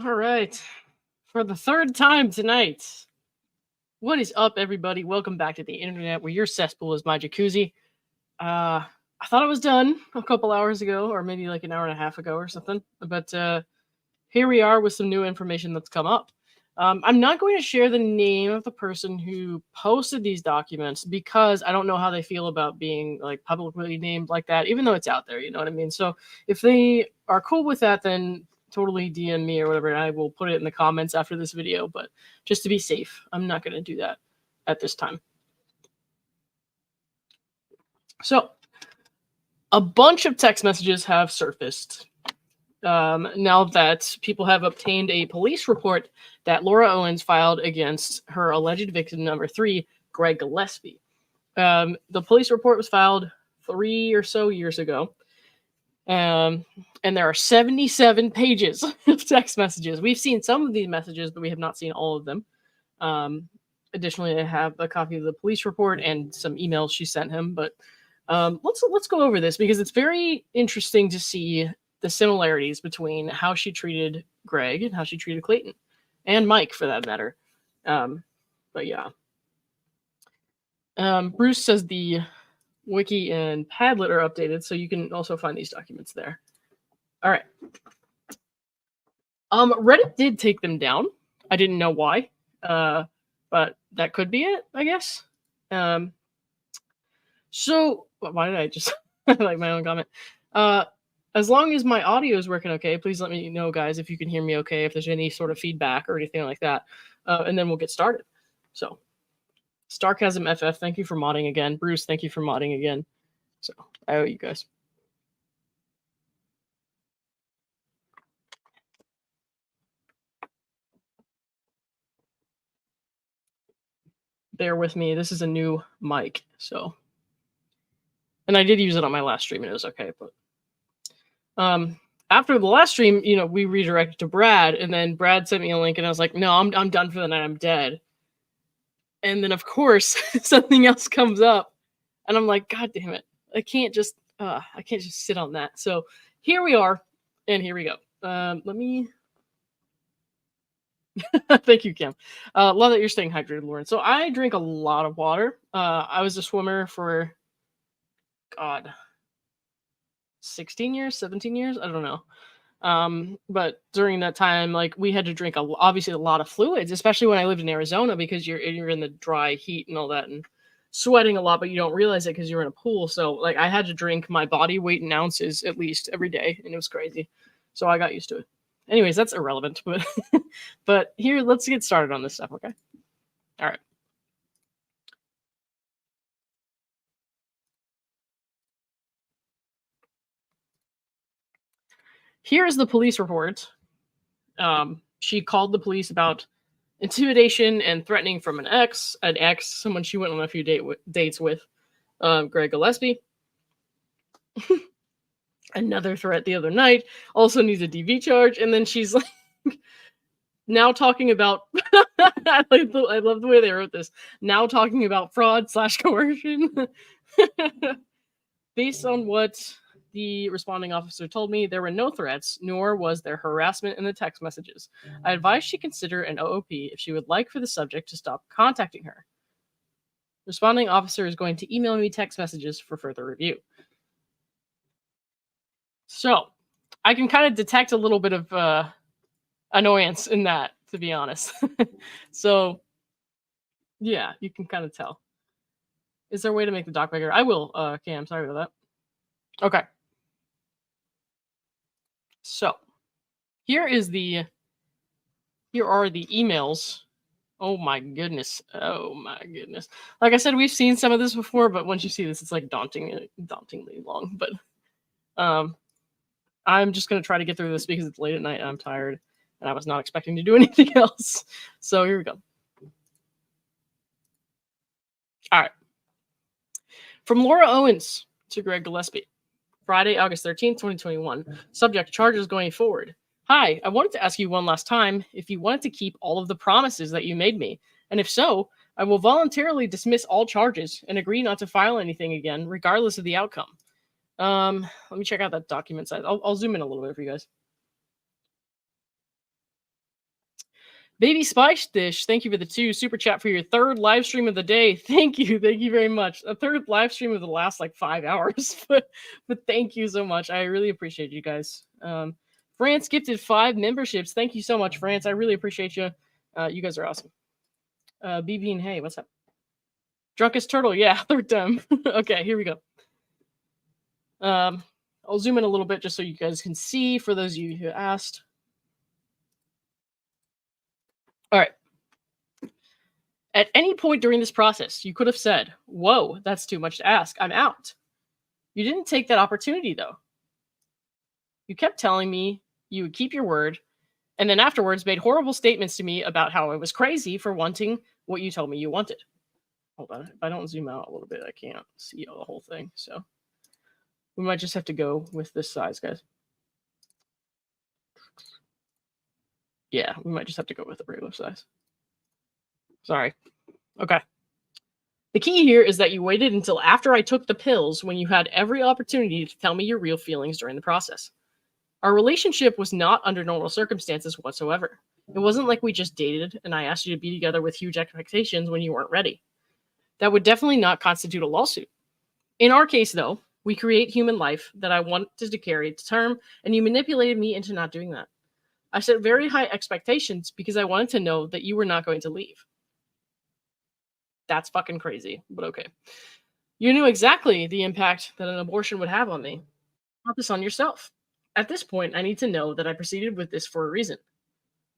All right. For the third time tonight, what is up, everybody? Welcome back to the internet where your cesspool is my jacuzzi. I thought it was done a couple hours ago, or maybe like an hour and a half ago or something. But here we are with some new information that's come up. I'm not going to share the name of the person who posted these documents because I don't know how they feel about being like publicly named like that, even though it's out there. You know what I mean? So if they are cool with that, then totally DM me or whatever, and I will put it in the comments after this video. But just to be safe, I'm not going to do that at this time. So a bunch of text messages have surfaced now that people have obtained a police report that Laura Owens filed against her alleged victim number 3, Greg Gillespie. The police report was filed 3 or so years ago. And there are 77 pages of text messages. We've seen some of these messages, but we have not seen all of them. Additionally, I have a copy of the police report and some emails she sent him. But let's go over this because it's very interesting to see the similarities between how she treated Greg and how she treated Clayton and Mike, for that matter. But yeah, Bruce says the wiki and Padlet are updated, so you can also find these documents there. All right. Reddit did take them down. I didn't know why, but that could be it, I guess. So why did I just like my own comment? As long as my audio is working okay, please let me know, guys, if you can hear me okay, if there's any sort of feedback or anything like that, and then we'll get started. So, Starchasm FF, thank you for modding again. Bruce, thank you for modding again. So, I owe you guys. Bear with me. This is a new mic, so. And I did use it on my last stream, and it was okay, but. After the last stream, we redirected to Brad, and then Brad sent me a link, and I was like, no, I'm done for the night. I'm dead. And then, of course, something else comes up, and I'm like, God damn it. I can't just sit on that. So here we are, and here we go. Let me... Thank you, Kim. Love that you're staying hydrated, Lauren. So I drink a lot of water. I was a swimmer for, 16 years, 17 years? I don't know. But during that time, like, we had to drink obviously a lot of fluids, especially when I lived in Arizona, because you're in the dry heat and all that, and sweating a lot, but you don't realize it because you're in a pool. So like, I had to drink my body weight in ounces at least every day, and it was crazy. So I got used to it. Anyways, that's irrelevant, but but here, let's get started on this stuff, okay? All right. Here is the police report. She called the police about intimidation and threatening from an ex, someone she went on a few dates with, Greg Gillespie. Another threat the other night, also needs a DV charge, and then she's like, now talking about, I love the way they wrote this, now talking about fraud/coercion. Based on what the responding officer told me, there were no threats, nor was there harassment in the text messages. I advised she consider an OOP if she would like for the subject to stop contacting her. Responding officer is going to email me text messages for further review. So, I can kind of detect a little bit of annoyance in that, to be honest. So, yeah, you can kind of tell. Is there a way to make the doc bigger? I will, Cam, sorry about that. Okay. So, here are the emails. Oh my goodness. Oh my goodness. Like I said, we've seen some of this before, but once you see this, it's like dauntingly long. But I'm just going to try to get through this because it's late at night and I'm tired, and I was not expecting to do anything else. So here we go. All right. From Laura Owens to Greg Gillespie. Friday, August 13th, 2021. Subject: charges going forward. Hi, I wanted to ask you one last time if you wanted to keep all of the promises that you made me. And if so, I will voluntarily dismiss all charges and agree not to file anything again, regardless of the outcome. Let me check out that document size. I'll zoom in a little bit for you guys. Baby Spice Dish, thank you for the 2 super chat for your 3rd live stream of the day. Thank you very much. A 3rd live stream of the last like 5 hours, but thank you so much. I really appreciate you guys. France gifted 5 memberships. Thank you so much, France. I really appreciate you. You guys are awesome. BB and Hey, what's up? Drunkest Turtle, yeah, 3rd time. Okay, here we go. I'll zoom in a little bit just so you guys can see for those of you who asked. All right. At any point during this process, you could have said, whoa, that's too much to ask. I'm out. You didn't take that opportunity, though. You kept telling me you would keep your word, and then afterwards made horrible statements to me about how I was crazy for wanting what you told me you wanted. Hold on. If I don't zoom out a little bit, I can't see the whole thing. So we might just have to go with this size, guys. Yeah, we might just have to go with the regular size. Sorry. Okay. The key here is that you waited until after I took the pills when you had every opportunity to tell me your real feelings during the process. Our relationship was not under normal circumstances whatsoever. It wasn't like we just dated and I asked you to be together with huge expectations when you weren't ready. That would definitely not constitute a lawsuit. In our case, though, we create human life that I wanted to carry to term, and you manipulated me into not doing that. I set very high expectations because I wanted to know that you were not going to leave. That's fucking crazy, but okay. You knew exactly the impact that an abortion would have on me. Put this on yourself. At this point, I need to know that I proceeded with this for a reason.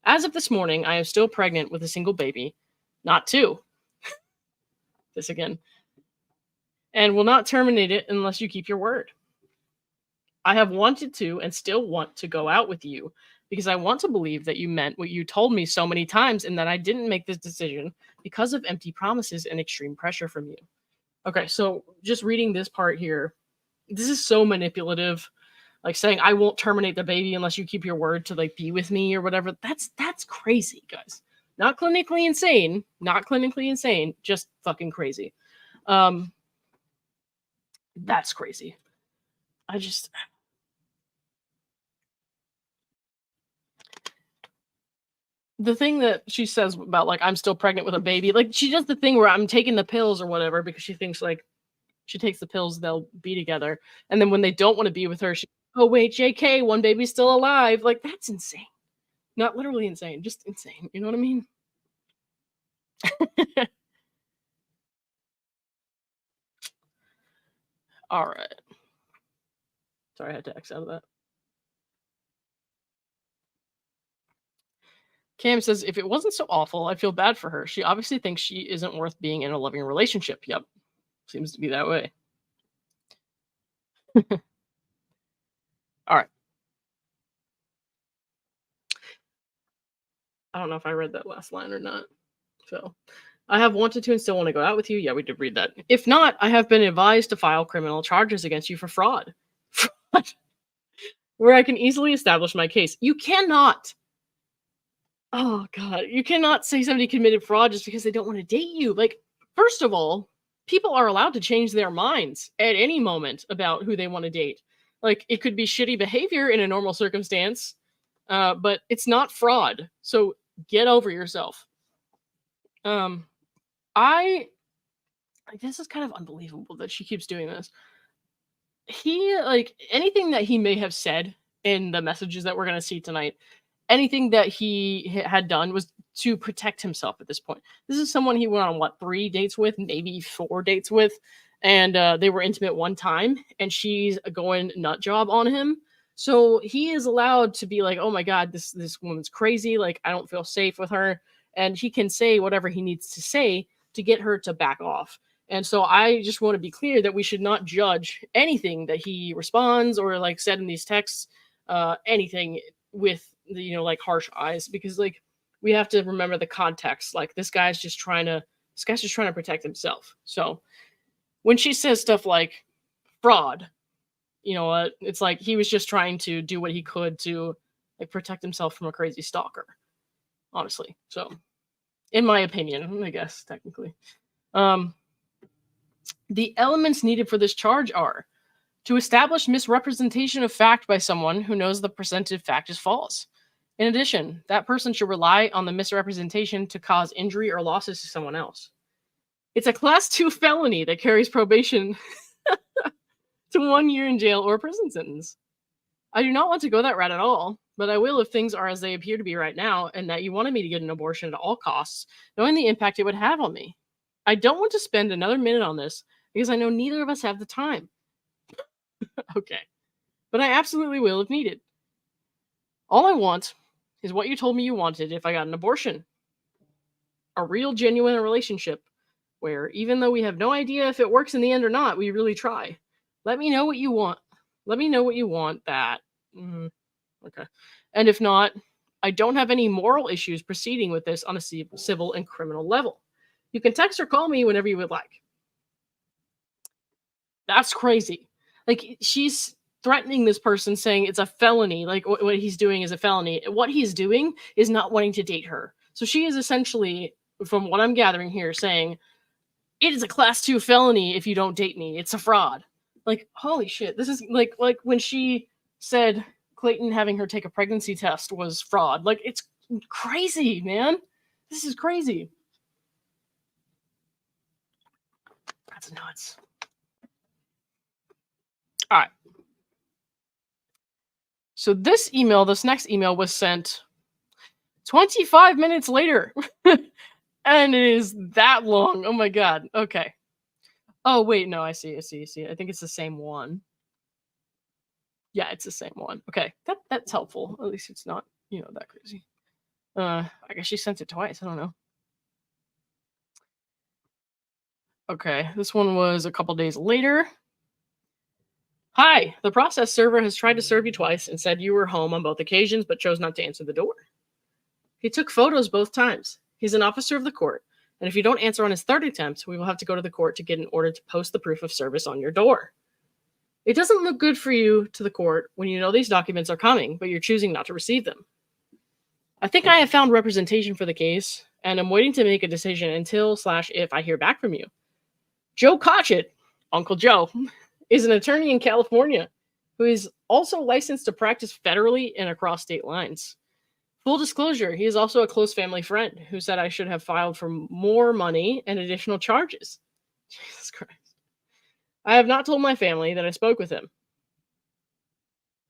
As of this morning, I am still pregnant with a single baby, not 2. This again. And will not terminate it unless you keep your word. I have wanted to and still want to go out with you because I want to believe that you meant what you told me so many times and that I didn't make this decision because of empty promises and extreme pressure from you. Okay, so just reading this part here, this is so manipulative. Like saying, I won't terminate the baby unless you keep your word to like be with me or whatever. That's crazy, guys. Not clinically insane. Not clinically insane. Just fucking crazy. That's crazy. The thing that she says about like I'm still pregnant with a baby, like she does the thing where I'm taking the pills or whatever because she thinks like she takes the pills, they'll be together. And then when they don't want to be with her, oh wait, JK, one baby's still alive. Like that's insane. Not literally insane, just insane. You know what I mean? All right. Sorry, I had to X out of that. Cam says, if it wasn't so awful, I feel bad for her. She obviously thinks she isn't worth being in a loving relationship. Yep. Seems to be that way. All right. I don't know if I read that last line or not. So, I have wanted to and still want to go out with you. Yeah, we did read that. If not, I have been advised to file criminal charges against you for fraud. Fraud. Where I can easily establish my case. You cannot. Oh, God. You cannot say somebody committed fraud just because they don't want to date you. Like, first of all, people are allowed to change their minds at any moment about who they want to date. Like, it could be shitty behavior in a normal circumstance, but it's not fraud. So get over yourself. This is kind of unbelievable that she keeps doing this. He, like, anything that he may have said in the messages that we're going to see tonight, anything that he had done was to protect himself at this point. This is someone he went on, 3 dates with, maybe 4 dates with, and they were intimate one time, and she's going nut job on him. So he is allowed to be like, oh my God, this woman's crazy. Like, I don't feel safe with her. And he can say whatever he needs to say to get her to back off. And so I just want to be clear that we should not judge anything that he responds or like said in these texts, anything with the, like harsh eyes, because like we have to remember the context. Like this guy's just trying to protect himself. So when she says stuff like fraud, it's like he was just trying to do what he could to like protect himself from a crazy stalker, honestly. So in my opinion, I guess technically, the elements needed for this charge are to establish misrepresentation of fact by someone who knows the presented fact is false, In addition, that person should rely on the misrepresentation to cause injury or losses to someone else. It's a class 2 felony that carries probation to 1 year in jail or a prison sentence. I do not want to go that route at all, but I will if things are as they appear to be right now and that you wanted me to get an abortion at all costs, knowing the impact it would have on me. I don't want to spend another minute on this because I know neither of us have the time. Okay. But I absolutely will if needed. All I want is what you told me you wanted if I got an abortion. A real, genuine relationship where, even though we have no idea if it works in the end or not, we really try. Let me know what you want. Let me know what you want that. Okay. And if not, I don't have any moral issues proceeding with this on a civil and criminal level. You can text or call me whenever you would like. That's crazy. Like, she's threatening this person, saying it's a felony. Like, what he's doing is a felony. What he's doing is not wanting to date her. So she is essentially, from what I'm gathering here, saying it is a class 2 felony if you don't date me. It's a fraud. Like, holy shit. This is like when she said Clayton having her take a pregnancy test was fraud. Like, it's crazy, man. This is crazy. That's nuts. All right. So this next email was sent 25 minutes later. And it is that long. Oh my god. Okay. Oh wait, no, I see. I think it's the same one. Yeah, it's the same one. Okay. That's helpful. At least it's not, that crazy. I guess she sent it twice. I don't know. Okay, this one was a couple days later. Hi, the process server has tried to serve you twice and said you were home on both occasions but chose not to answer the door. He took photos both times. He's an officer of the court, and if you don't answer on his third attempt, we will have to go to the court to get an order to post the proof of service on your door. It doesn't look good for you to the court when you know these documents are coming, but you're choosing not to receive them. I think I have found representation for the case, and I'm waiting to make a decision until/if I hear back from you. Joe Cotchett, Uncle Joe, is an attorney in California who is also licensed to practice federally and across state lines. Full disclosure, he is also a close family friend who said I should have filed for more money and additional charges. Jesus Christ. I have not told my family that I spoke with him.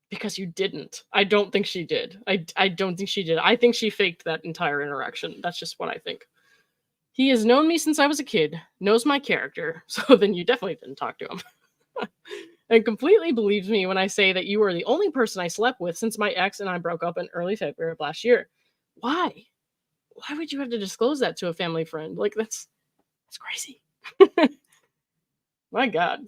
Because you didn't. I don't think she did. I don't think she did. I think she faked that entire interaction. That's just what I think. He has known me since I was a kid, knows my character, so then you definitely didn't talk to him. And completely believes me when I say that you are the only person I slept with since my ex and I broke up in early February of last year. Why? Why would you have to disclose that to a family friend? Like, that's crazy. My God.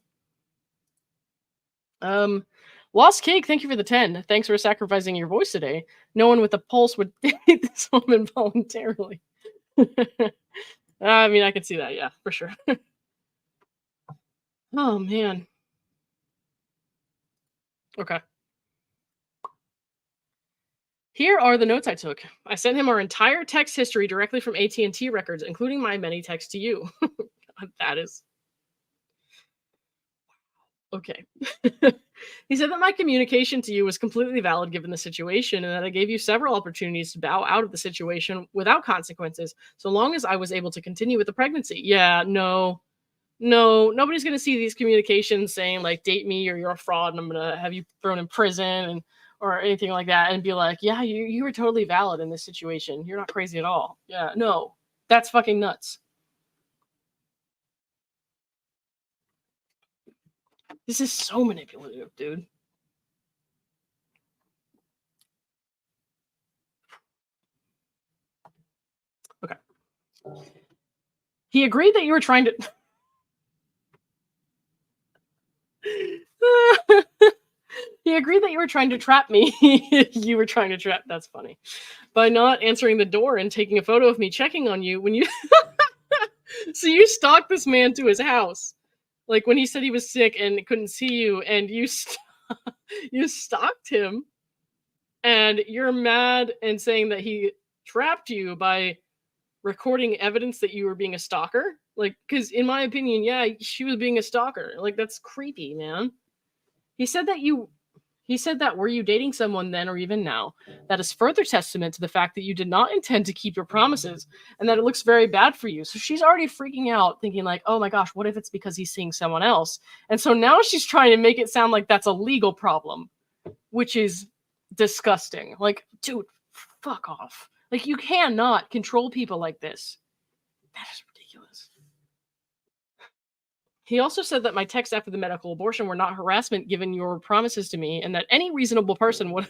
Lost Cake, thank you for the 10. Thanks for sacrificing your voice today. No one with a pulse would date this woman voluntarily. I mean, I could see that, yeah, for sure. Oh, man. Okay. Here are the notes I took. I sent him our entire text history directly from AT&T records, including my many texts to you. That is... Okay. He said that my communication to you was completely valid given the situation and that I gave you several opportunities to bow out of the situation without consequences, so long as I was able to continue with the pregnancy. Yeah, no, nobody's going to see these communications saying, like, date me or you're a fraud and I'm going to have you thrown in prison or anything like that and be like, yeah, you were totally valid in this situation. You're not crazy at all. Yeah, no, that's fucking nuts. This is so manipulative, dude. Okay. He agreed that you were trying to... He agreed that you were trying to trap me. You were trying to trap... That's funny. By not answering the door and taking a photo of me checking on you when you... So you stalked this man to his house. Like, when he said he was sick and couldn't see you, and you stalked him, and you're mad and saying that he trapped you by recording evidence that you were being a stalker. Like, because in my opinion, yeah, she was being a stalker. Like, that's creepy, man. He said that you He said that were you dating someone then or even now, that is further testament to the fact that you did not intend to keep your promises and that it looks very bad for you. So she's already freaking out, thinking like, oh my gosh, what if it's because he's seeing someone else? And so now she's trying to make it sound like that's a legal problem, which is disgusting. Like, dude, fuck off. Like, you cannot control people like this. That is ridiculous. He also said that my texts after the medical abortion were not harassment given your promises to me, and that any reasonable person would.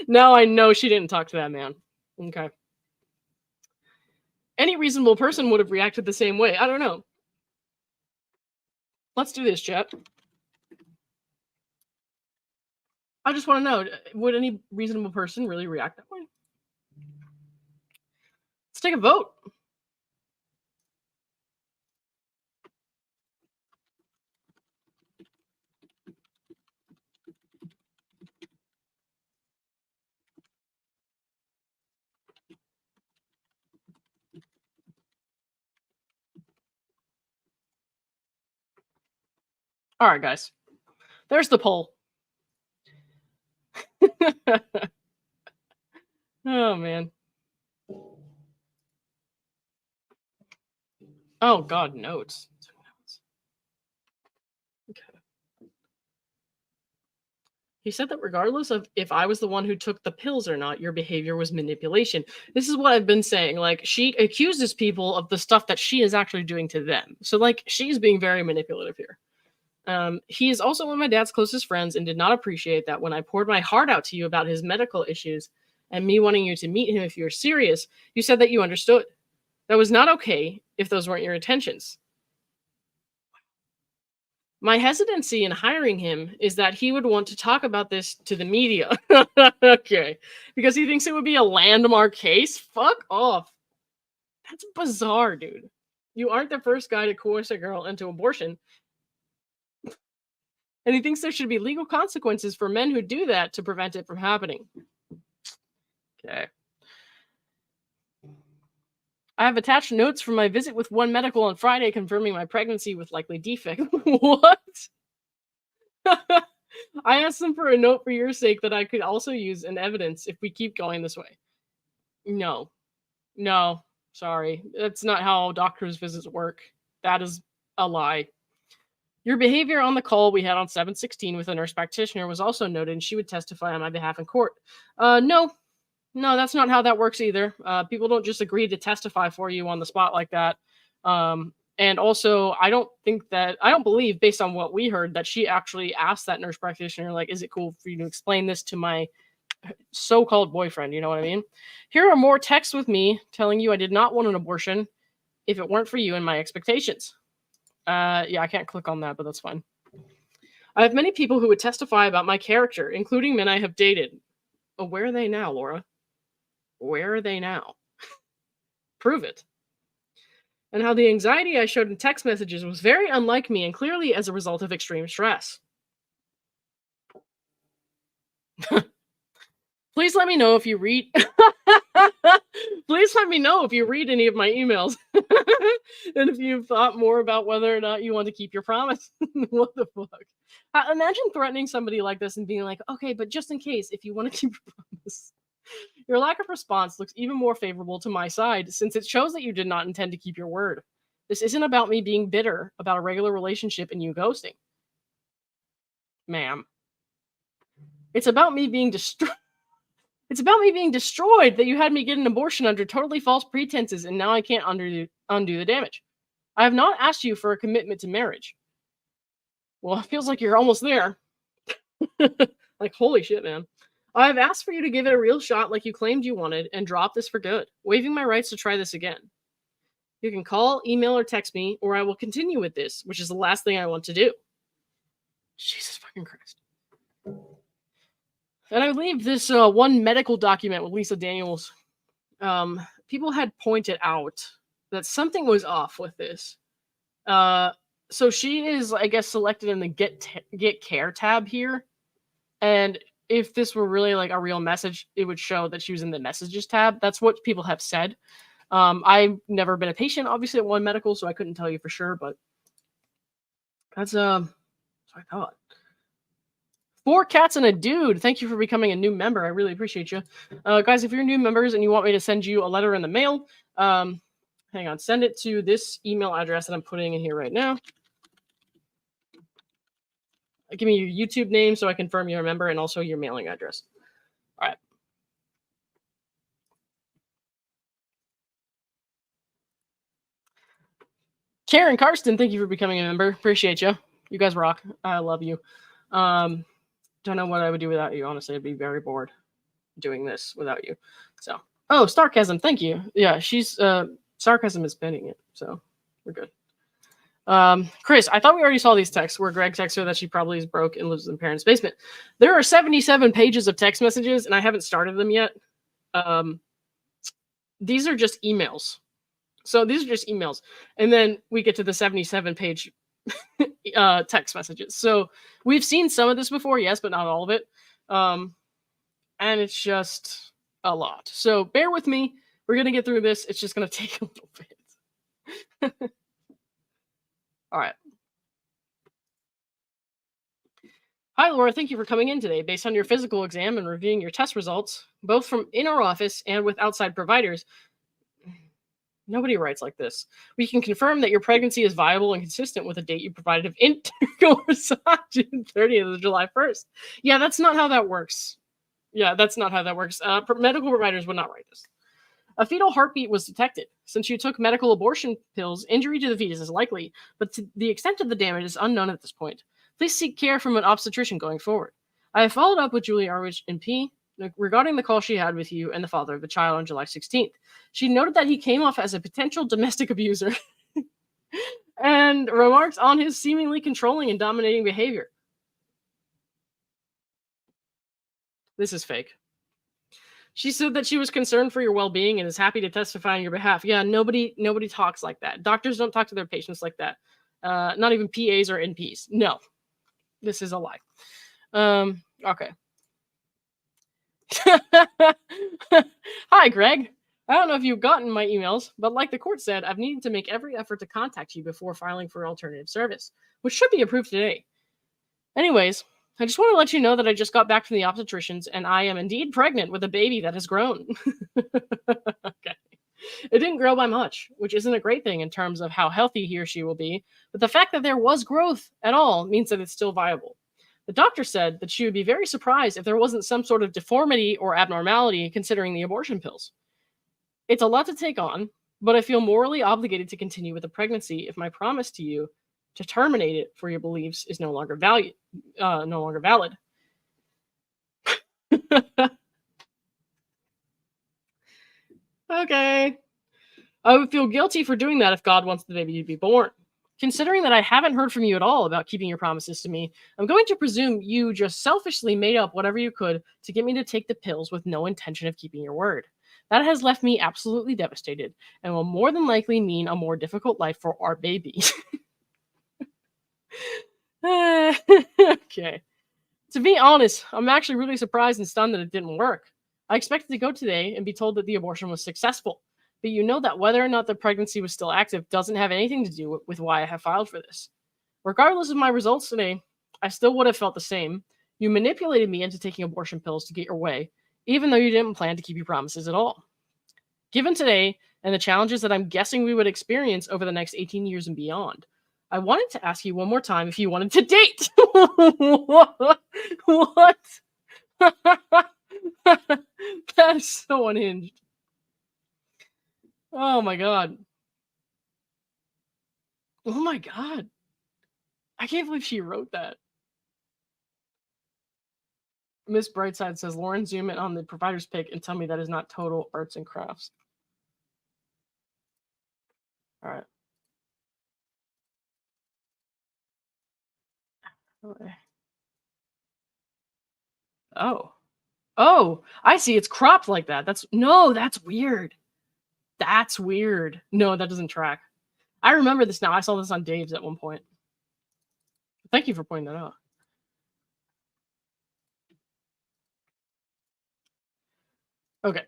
Now I know she didn't talk to that man. Okay. Any reasonable person would have reacted the same way. I don't know. Let's do this, chat. I just want to know, would any reasonable person really react that way? Let's take a vote. All right, guys. There's the poll. Oh, man. Oh, God, notes. Okay. He said that regardless of if I was the one who took the pills or not, your behavior was manipulation. This is what I've been saying. Like, she accuses people of the stuff that she is actually doing to them. So, like, she's being very manipulative here. He is also one of my dad's closest friends and did not appreciate that when I poured my heart out to you about his medical issues and me wanting you to meet him if you were serious, you said that you understood. That was not okay if those weren't your intentions. My hesitancy in hiring him is that he would want to talk about this to the media. Okay. Because he thinks it would be a landmark case? Fuck off. That's bizarre, dude. You aren't the first guy to coerce a girl into abortion. And he thinks there should be legal consequences for men who do that to prevent it from happening. Okay. I have attached notes from my visit with One Medical on Friday confirming my pregnancy with likely defect. What? I asked them for a note for your sake that I could also use in evidence if we keep going this way. No. No. Sorry. That's not how doctor's visits work. That is a lie. Your behavior on the call we had on 7/16 with a nurse practitioner was also noted, and she would testify on my behalf in court. No, that's not how that works either. People don't just agree to testify for you on the spot like that. And also, I don't believe, based on what we heard, that she actually asked that nurse practitioner, like, is it cool for you to explain this to my so-called boyfriend? You know what I mean? Here are more texts with me telling you I did not want an abortion if it weren't for you and my expectations. Yeah, I can't click on that, but that's fine. I have many people who would testify about my character, including men I have dated. Oh, where are they now, Laura? Where are they now? Prove it. And how the anxiety I showed in text messages was very unlike me and clearly as a result of extreme stress. Please let me know if you read. Please let me know if you read any of my emails. And if you've thought more about whether or not you want to keep your promise. What the fuck? Imagine threatening somebody like this and being like, okay, but just in case, if you want to keep your promise. Your lack of response looks even more favorable to my side, since it shows that you did not intend to keep your word. This isn't about me being bitter about a regular relationship and you ghosting. Ma'am. It's about me being destroyed. It's about me being destroyed that you had me get an abortion under totally false pretenses, and now I can't undo the damage. I have not asked you for a commitment to marriage. Well, it feels like you're almost there. Like, holy shit, man. I have asked for you to give it a real shot like you claimed you wanted and drop this for good, waiving my rights to try this again. You can call, email, or text me, or I will continue with this, which is the last thing I want to do. Jesus fucking Christ. And I believe this one medical document with Lisa Daniels, people had pointed out that something was off with this. So she is, I guess, selected in the get care tab here. And if this were really like a real message, it would show that she was in the messages tab. That's what people have said. I've never been a patient, obviously, at One Medical, so I couldn't tell you for sure, but that's what I thought. 4 cats and a dude. Thank you for becoming a new member. I really appreciate you. Guys, if you're new members and you want me to send you a letter in the mail, hang on. Send it to this email address that I'm putting in here right now. Give me your YouTube name so I confirm you're a member and also your mailing address. All right. Karen Karsten, thank you for becoming a member. Appreciate you. You guys rock. I love you. Don't know what I would do without you. Honestly, I'd be very bored doing this without you. So, oh, Sarcasm, thank you. Yeah, she's Sarcasm is pinning it, so we're good. Chris, I thought we already saw these texts where Greg texts her that she probably is broke and lives in parents' basement. There are 77 pages of text messages, and I haven't started them yet. These are just emails. So these are just emails. And then we get to the 77-page text messages. So we've seen some of this before, yes, but not all of it. And it's just a lot. So bear with me. We're going to get through this. It's just going to take a little bit. All right. Hi, Laura. Thank you for coming in today. Based on your physical exam and reviewing your test results, both from in our office and with outside providers, nobody writes like this. We can confirm that your pregnancy is viable and consistent with the date you provided of intercourse on June 30th to July 1st. Yeah, that's not how that works. Medical providers would not write this. A fetal heartbeat was detected. Since you took medical abortion pills, injury to the fetus is likely, but the extent of the damage is unknown at this point. Please seek care from an obstetrician going forward. I have followed up with Julie Arwich NP regarding the call she had with you and the father of the child on July 16th. She noted that he came off as a potential domestic abuser and remarked on his seemingly controlling and dominating behavior. This is fake. She said that she was concerned for your well-being and is happy to testify on your behalf. Yeah, nobody talks like that. Doctors don't talk to their patients like that. Not even PAs or NPs. No, this is a lie. Okay. Hi, Greg. I don't know if you've gotten my emails, but like the court said, I've needed to make every effort to contact you before filing for alternative service, which should be approved today. Anyways, I just want to let you know that I just got back from the obstetricians and I am indeed pregnant with a baby that has grown. Okay. It didn't grow by much, which isn't a great thing in terms of how healthy he or she will be, but the fact that there was growth at all means that it's still viable. The doctor said that she would be very surprised if there wasn't some sort of deformity or abnormality considering the abortion pills. It's a lot to take on, but I feel morally obligated to continue with the pregnancy if my promise to you to terminate it for your beliefs is no longer valid. Okay. I would feel guilty for doing that if God wants the baby to be born. Considering that I haven't heard from you at all about keeping your promises to me, I'm going to presume you just selfishly made up whatever you could to get me to take the pills with no intention of keeping your word. That has left me absolutely devastated and will more than likely mean a more difficult life for our baby. Okay. To be honest, I'm actually really surprised and stunned that it didn't work. I expected to go today and be told that the abortion was successful, but you know that whether or not the pregnancy was still active doesn't have anything to do with why I have filed for this. Regardless of my results today, I still would have felt the same. You manipulated me into taking abortion pills to get your way, even though you didn't plan to keep your promises at all. Given today and the challenges that I'm guessing we would experience over the next 18 years and beyond, I wanted to ask you one more time if you wanted to date. What? That is so unhinged. Oh my god. Oh my god. I can't believe she wrote that. Miss Brightside says, Lauren, zoom in on the provider's pick and tell me that is not total arts and crafts. All right. Oh. Oh, I see. It's cropped like that. That's weird. That's weird. No, that doesn't track. I remember this now. I saw this on Dave's at one point. Thank you for pointing that out. Okay.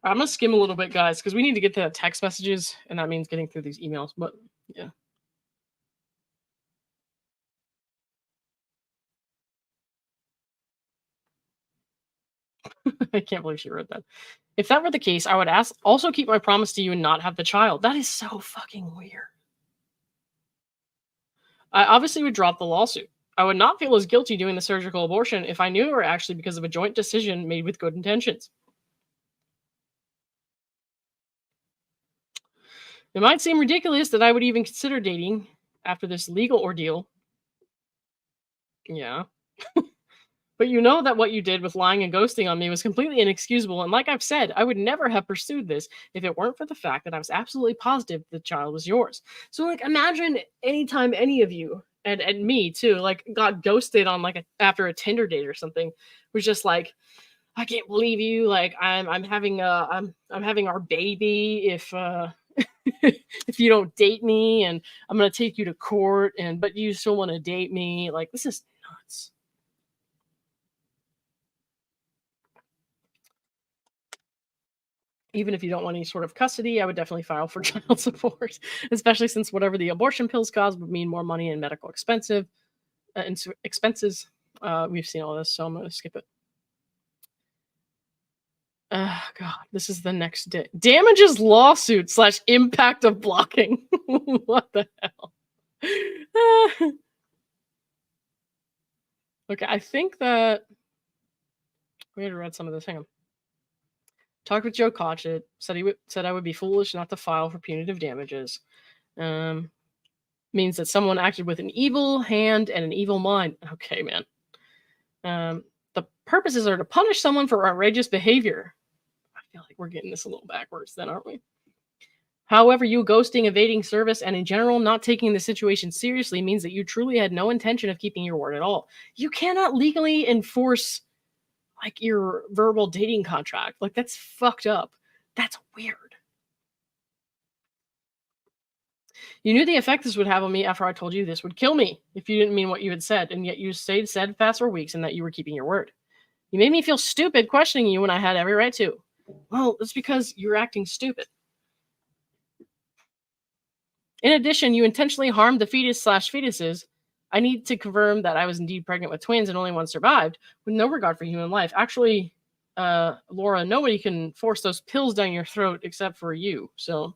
I'm gonna skim a little bit, guys, because we need to get to text messages, and that means getting through these emails. But yeah. I can't believe she wrote that. If that were the case, I would also keep my promise to you and not have the child. That is so fucking weird. I obviously would drop the lawsuit. I would not feel as guilty doing the surgical abortion if I knew it were actually because of a joint decision made with good intentions. It might seem ridiculous that I would even consider dating after this legal ordeal. Yeah. But you know that what you did with lying and ghosting on me was completely inexcusable, and like I've said, I would never have pursued this if it weren't for the fact that I was absolutely positive the child was yours. So, like, imagine anytime any of you, and me too, like, got ghosted on, like, after a Tinder date or something, was just like, I can't believe you, like, I'm having I'm having our baby if you don't date me, and I'm gonna take you to court, and but you still want to date me. Like, this is nuts. Even if you don't want any sort of custody, I would definitely file for child support, especially since whatever the abortion pills cause would mean more money in medical expenses. We've seen all this, so I'm going to skip it. God, this is the next day. Damages lawsuit / impact of blocking. What the hell? Okay, I think that we had read some of this. Hang on. Talked with Joe Cotchett. Said I would be foolish not to file for punitive damages. Means that someone acted with an evil hand and an evil mind. Okay, man. The purposes are to punish someone for outrageous behavior. I feel like we're getting this a little backwards then, aren't we? However, you ghosting, evading service, and in general not taking the situation seriously means that you truly had no intention of keeping your word at all. You cannot legally enforce like your verbal dating contract. Like, that's fucked up. That's weird. You knew the effect this would have on me after I told you this would kill me if you didn't mean what you had said, and yet you stayed steadfast for weeks and that you were keeping your word. You made me feel stupid questioning you when I had every right to. Well, it's because you're acting stupid. In addition, you intentionally harmed the fetus / fetuses. I need to confirm that I was indeed pregnant with twins and only one survived, with no regard for human life. Actually, Laura, nobody can force those pills down your throat except for you. So,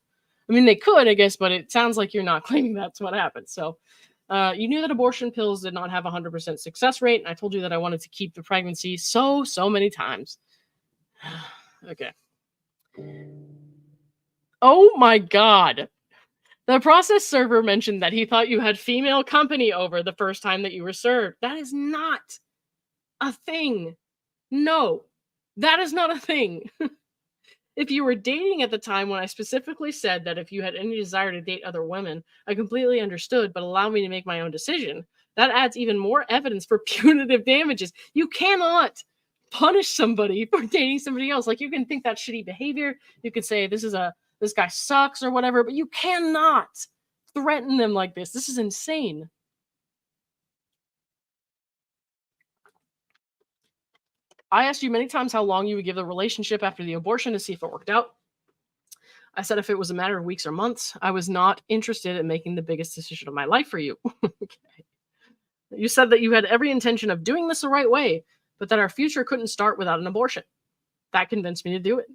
I mean, they could, I guess, but it sounds like you're not claiming that's what happened. So, you knew that abortion pills did not have a 100% success rate, and I told you that I wanted to keep the pregnancy so many times. Okay. Oh my God. The process server mentioned that he thought you had female company over the first time that you were served. That is not a thing. No, that is not a thing. If you were dating at the time when I specifically said that if you had any desire to date other women, I completely understood, but allow me to make my own decision. That adds even more evidence for punitive damages. You cannot punish somebody for dating somebody else. Like, you can think that's shitty behavior. You could say this guy sucks or whatever, but you cannot threaten them like this. This is insane. I asked you many times how long you would give the relationship after the abortion to see if it worked out. I said if it was a matter of weeks or months, I was not interested in making the biggest decision of my life for you. Okay. You said that you had every intention of doing this the right way, but that our future couldn't start without an abortion. That convinced me to do it.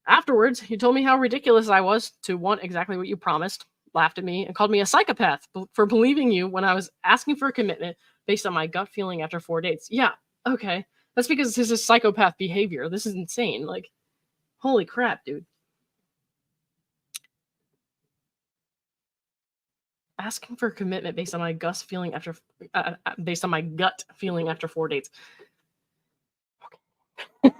Afterwards, you told me how ridiculous I was to want exactly what you promised, laughed at me, and called me a psychopath for believing you when I was asking for a commitment based on my gut feeling after 4 dates. Yeah, okay. That's because this is psychopath behavior. This is insane. Like, holy crap, dude. Asking for a commitment based on my gut feeling after 4 dates. Okay.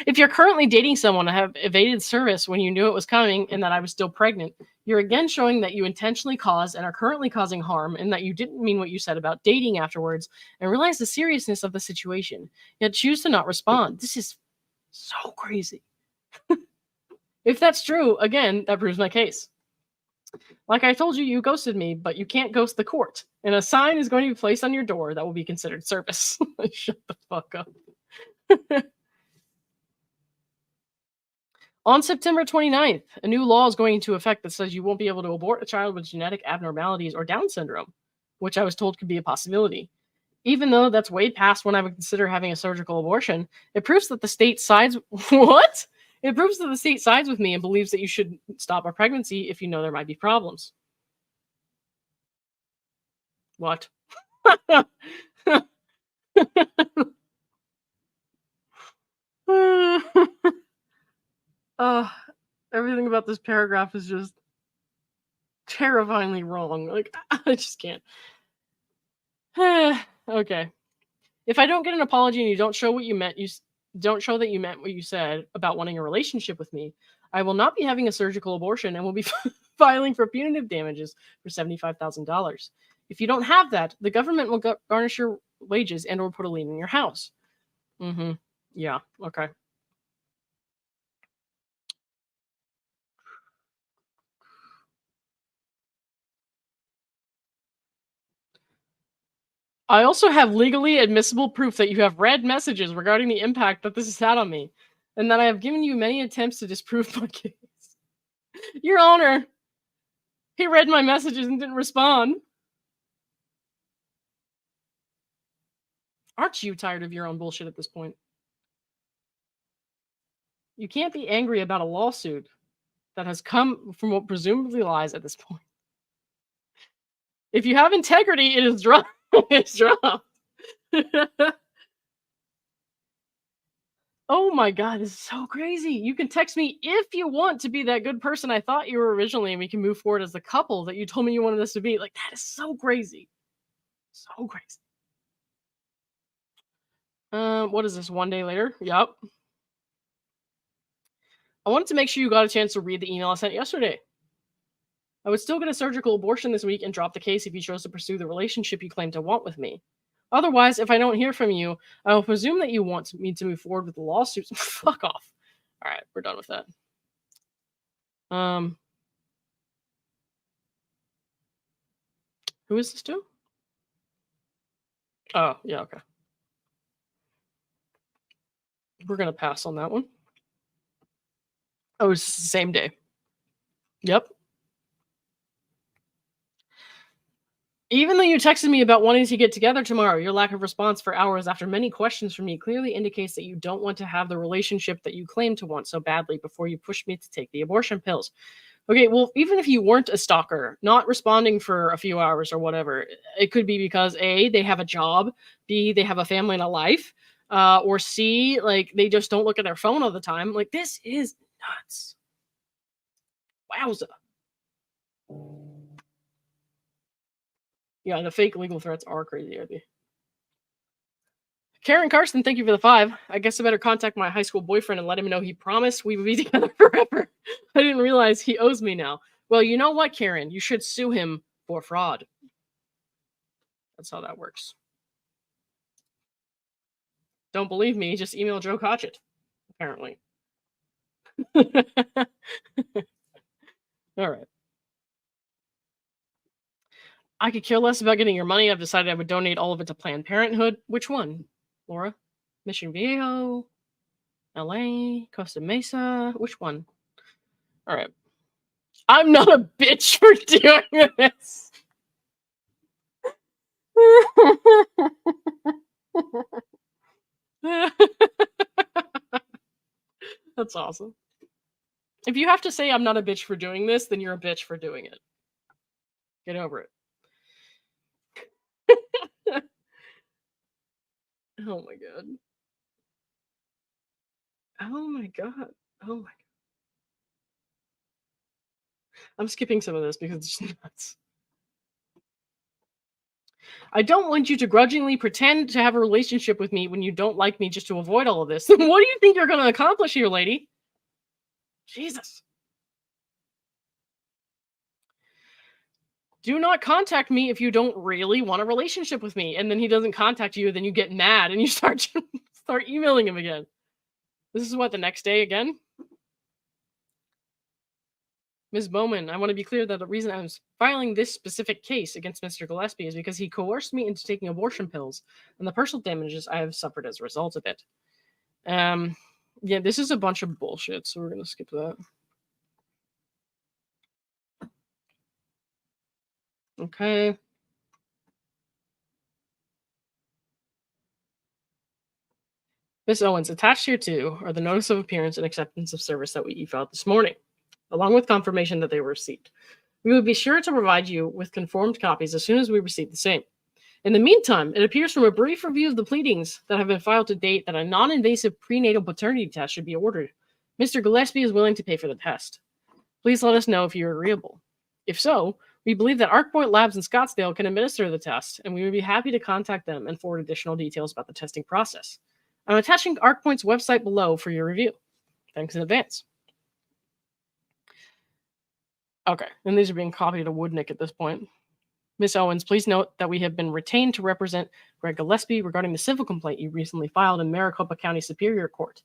If you're currently dating someone and have evaded service when you knew it was coming and that I was still pregnant, you're again showing that you intentionally caused and are currently causing harm, and that you didn't mean what you said about dating afterwards and realize the seriousness of the situation, yet choose to not respond. This is so crazy. If that's true, again, that proves my case. Like I told you, you ghosted me, but you can't ghost the court. And a sign is going to be placed on your door that will be considered service. Shut the fuck up. On September 29th, a new law is going into effect that says you won't be able to abort a child with genetic abnormalities or Down syndrome, which I was told could be a possibility. Even though that's way past when I would consider having a surgical abortion, it proves that the state sides what? It proves that the state sides with me and believes that you should stop a pregnancy if you know there might be problems. What? Everything about this paragraph is just terrifyingly wrong. Like, I just can't. Okay. If I don't get an apology and you don't show what you meant, don't show that you meant what you said about wanting a relationship with me, I will not be having a surgical abortion and will be filing for punitive damages for $75,000. If you don't have that, the government will garnish your wages and or put a lien in your house. Mm-hmm. Yeah. Okay. I also have legally admissible proof that you have read messages regarding the impact that this has had on me, and that I have given you many attempts to disprove my case. Your Honor, he read my messages and didn't respond. Aren't you tired of your own bullshit at this point? You can't be angry about a lawsuit that has come from what presumably lies at this point. If you have integrity, it is dropped. It's dropped. Oh my god, this is so crazy. You can text me if you want to be that good person I thought you were originally, and we can move forward as the couple that you told me you wanted us to be. Like, that is so crazy. So crazy. What is this? 1 day later? Yep. I wanted to make sure you got a chance to read the email I sent yesterday. I would still get a surgical abortion this week and drop the case if you chose to pursue the relationship you claim to want with me. Otherwise, if I don't hear from you, I will presume that you want me to move forward with the lawsuits. Fuck off. All right, we're done with that. Who is this to? Oh, yeah, okay. We're gonna pass on that one. Oh, it's the same day. Yep. Even though you texted me about wanting to get together tomorrow, your lack of response for hours after many questions from me clearly indicates that you don't want to have the relationship that you claim to want so badly before you push me to take the abortion pills. Okay, well, even if you weren't a stalker, not responding for a few hours or whatever, it could be because A, they have a job, B, they have a family and a life, or C, like, they just don't look at their phone all the time. Like, this is nuts. Wowza. Yeah, the fake legal threats are crazy, Abby. Karen Carson, thank you for the 5. I guess I better contact my high school boyfriend and let him know he promised we would be together forever. I didn't realize he owes me now. Well, you know what, Karen? You should sue him for fraud. That's how that works. Don't believe me? Just email Joe Cotchett, apparently. All right. I could care less about getting your money. I've decided I would donate all of it to Planned Parenthood. Which one, Laura? Mission Viejo? LA? Costa Mesa? Which one? All right. I'm not a bitch for doing this. That's awesome. If you have to say I'm not a bitch for doing this, then you're a bitch for doing it. Get over it. Oh my god. Oh my god. Oh my god. I'm skipping some of this because it's just nuts. I don't want you to grudgingly pretend to have a relationship with me when you don't like me just to avoid all of this. What do you think you're going to accomplish here, lady? Jesus. Do not contact me if you don't really want a relationship with me. And then he doesn't contact you, then you get mad and you start emailing him again. This is what, the next day again? Ms. Bowman, I want to be clear that the reason I was filing this specific case against Mr. Gillespie is because he coerced me into taking abortion pills and the personal damages I have suffered as a result of it. Yeah, this is a bunch of bullshit, so we're gonna skip that. Okay. Miss Owens, attached here too are the notice of appearance and acceptance of service that we e-filed this morning, along with confirmation that they were received. We will be sure to provide you with conformed copies as soon as we receive the same. In the meantime, it appears from a brief review of the pleadings that have been filed to date that a non-invasive prenatal paternity test should be ordered. Mr. Gillespie is willing to pay for the test. Please let us know if you're agreeable. If so, we believe that ArcPoint Labs in Scottsdale can administer the test, and we would be happy to contact them and forward additional details about the testing process. I'm attaching ArcPoint's website below for your review. Thanks in advance. Okay, and these are being copied to Woodnick at this point. Ms. Owens, please note that we have been retained to represent Greg Gillespie regarding the civil complaint you recently filed in Maricopa County Superior Court.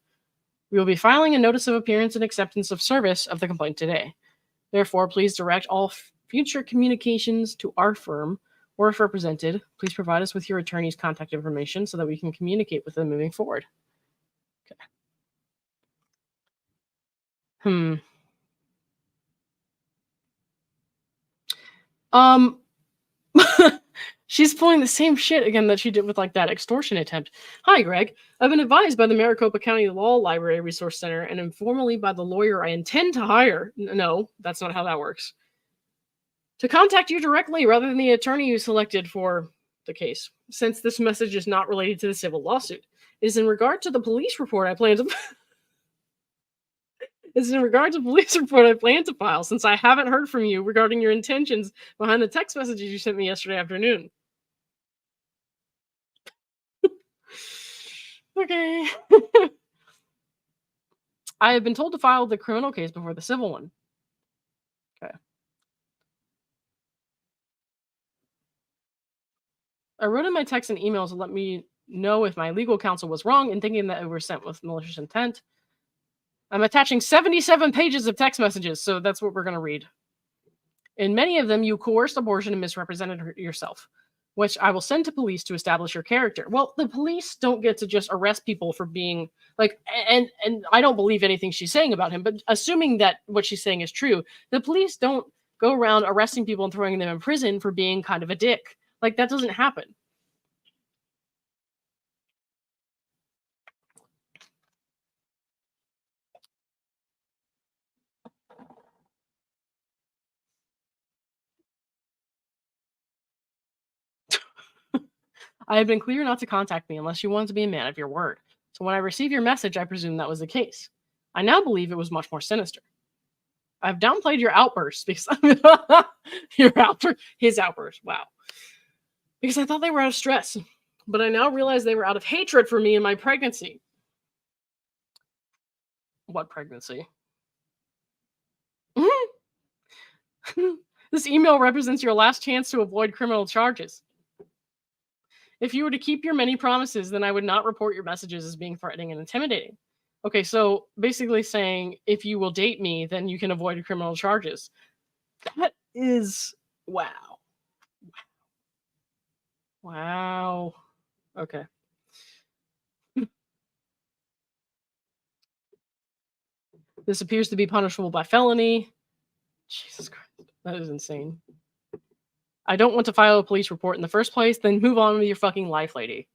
We will be filing a notice of appearance and acceptance of service of the complaint today. Therefore, please direct all future communications to our firm, or if represented, please provide us with your attorney's contact information so that we can communicate with them moving forward. Okay. She's pulling the same shit again that she did with like that extortion attempt. Hi, Greg. I've been advised by the Maricopa County Law Library Resource Center and informally by the lawyer I intend to hire. No, that's not how that works. To contact you directly rather than the attorney you selected for the case, since this message is not related to the civil lawsuit. It is in regard to the police report I plan to. It's in regard to the police report I plan to file, since I haven't heard from you regarding your intentions behind the text messages you sent me yesterday afternoon. Okay. I have been told to file the criminal case before the civil one. Okay. I wrote in my texts and emails to let me know if my legal counsel was wrong in thinking that it was sent with malicious intent. I'm attaching 77 pages of text messages, so that's what we're going to read. In many of them, you coerced abortion and misrepresented yourself, which I will send to police to establish your character. Well, the police don't get to just arrest people for being like, and I don't believe anything she's saying about him, but assuming that what she's saying is true, the police don't go around arresting people and throwing them in prison for being kind of a dick. Like, that doesn't happen. I have been clear not to contact me unless you want to be a man of your word. So when I received your message, I presumed that was the case. I now believe it was much more sinister. I've downplayed your outbursts because his outburst. Wow. Because I thought they were out of stress, but I now realize they were out of hatred for me and my pregnancy. What pregnancy? This email represents your last chance to avoid criminal charges. If you were to keep your many promises, then I would not report your messages as being threatening and intimidating. Okay, so basically saying if you will date me, then you can avoid criminal charges. That is wow. Wow. Okay. This appears to be punishable by felony. Jesus Christ. That is insane. I don't want to file a police report in the first place, then move on with your fucking life, lady.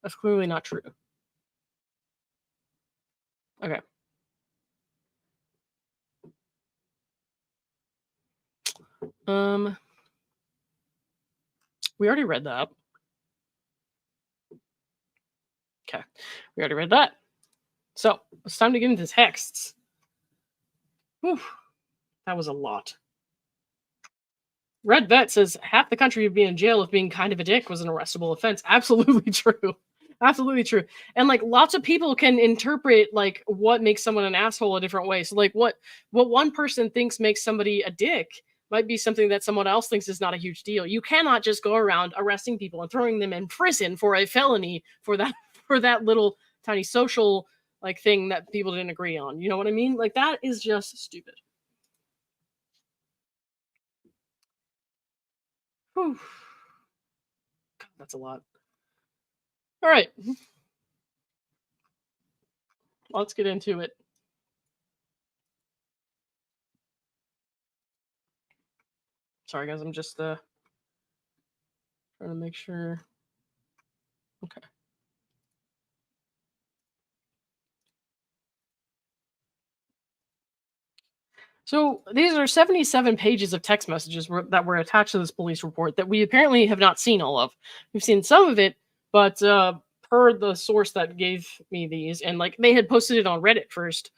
That's clearly not true. Okay. We already read that. Okay. We already read that. So, it's time to get into texts. Whew. That was a lot. Red Vet says half the country would be in jail if being kind of a dick was an arrestable offense. Absolutely true. Absolutely true. And like lots of people can interpret like what makes someone an asshole a different way. So like what one person thinks makes somebody a dick might be something that someone else thinks is not a huge deal. You cannot just go around arresting people and throwing them in prison for a felony for that little tiny social like thing that people didn't agree on. You know what I mean? Like that is just stupid. Whew. God, that's a lot. All right. let's get into it. Sorry, guys. I'm just trying to make sure. Okay. So these are 77 pages of text messages that were attached to this police report that we apparently have not seen all of. We've seen some of it, but per the source that gave me these, and like they had posted it on Reddit first,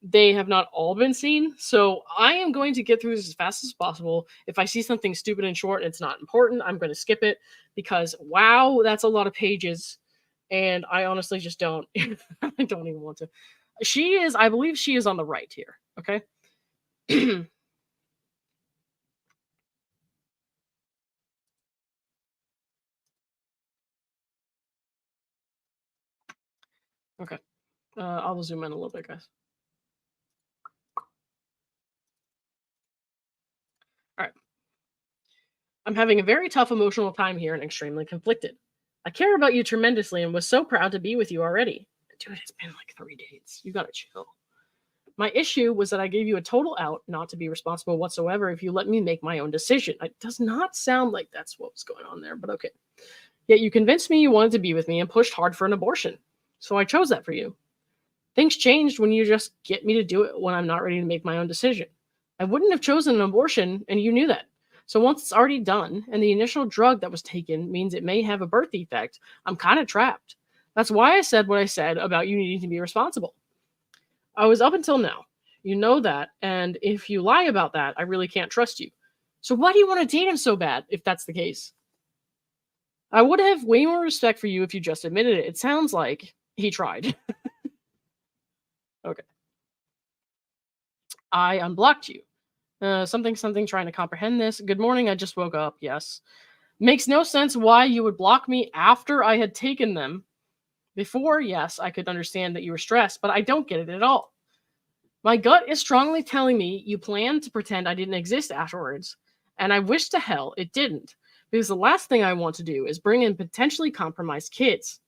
they have not all been seen. So I am going to get through this as fast as possible. If I see something stupid and short, it's not important, I'm going to skip it because wow, that's a lot of pages, and I honestly just don't. I don't even want to. I believe she is on the right here. Okay. Okay. I'll zoom in a little bit, guys. All right. I'm having a very tough emotional time here and extremely conflicted. I care about you tremendously and was so proud to be with you already. Dude, it's been like 3 days. You gotta chill. My issue was that I gave you a total out not to be responsible whatsoever if you let me make my own decision. It does not sound like that's what was going on there, but okay. Yet you convinced me you wanted to be with me and pushed hard for an abortion. So I chose that for you. Things changed when you just get me to do it when I'm not ready to make my own decision. I wouldn't have chosen an abortion, and you knew that. So once it's already done, and the initial drug that was taken means it may have a birth defect, I'm kind of trapped. That's why I said what I said about you needing to be responsible. I was up until now. You know that, and if you lie about that, I really can't trust you. So why do you want to date him so bad, if that's the case? I would have way more respect for you if you just admitted it. It sounds like he tried. Okay. I unblocked you. Something trying to comprehend this. Good morning, I just woke up. Yes. Makes no sense why you would block me after I had taken them. Before, yes, I could understand that you were stressed, but I don't get it at all. My gut is strongly telling me you planned to pretend I didn't exist afterwards, and I wish to hell it didn't, because the last thing I want to do is bring in potentially compromised kids.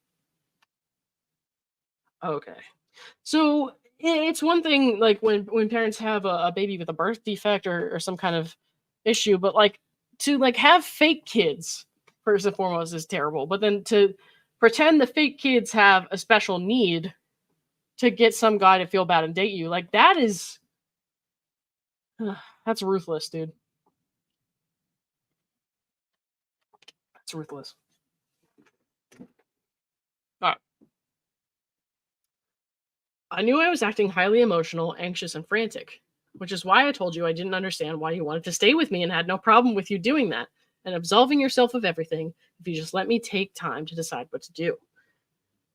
Okay. So it's one thing like when parents have a baby with a birth defect or some kind of issue, but like to like have fake kids first and foremost is terrible. But then to pretend the fake kids have a special need to get some guy to feel bad and date you, like that is that's ruthless, dude. That's ruthless. All right. I knew I was acting highly emotional, anxious, and frantic, which is why I told you I didn't understand why you wanted to stay with me and had no problem with you doing that and absolving yourself of everything if you just let me take time to decide what to do.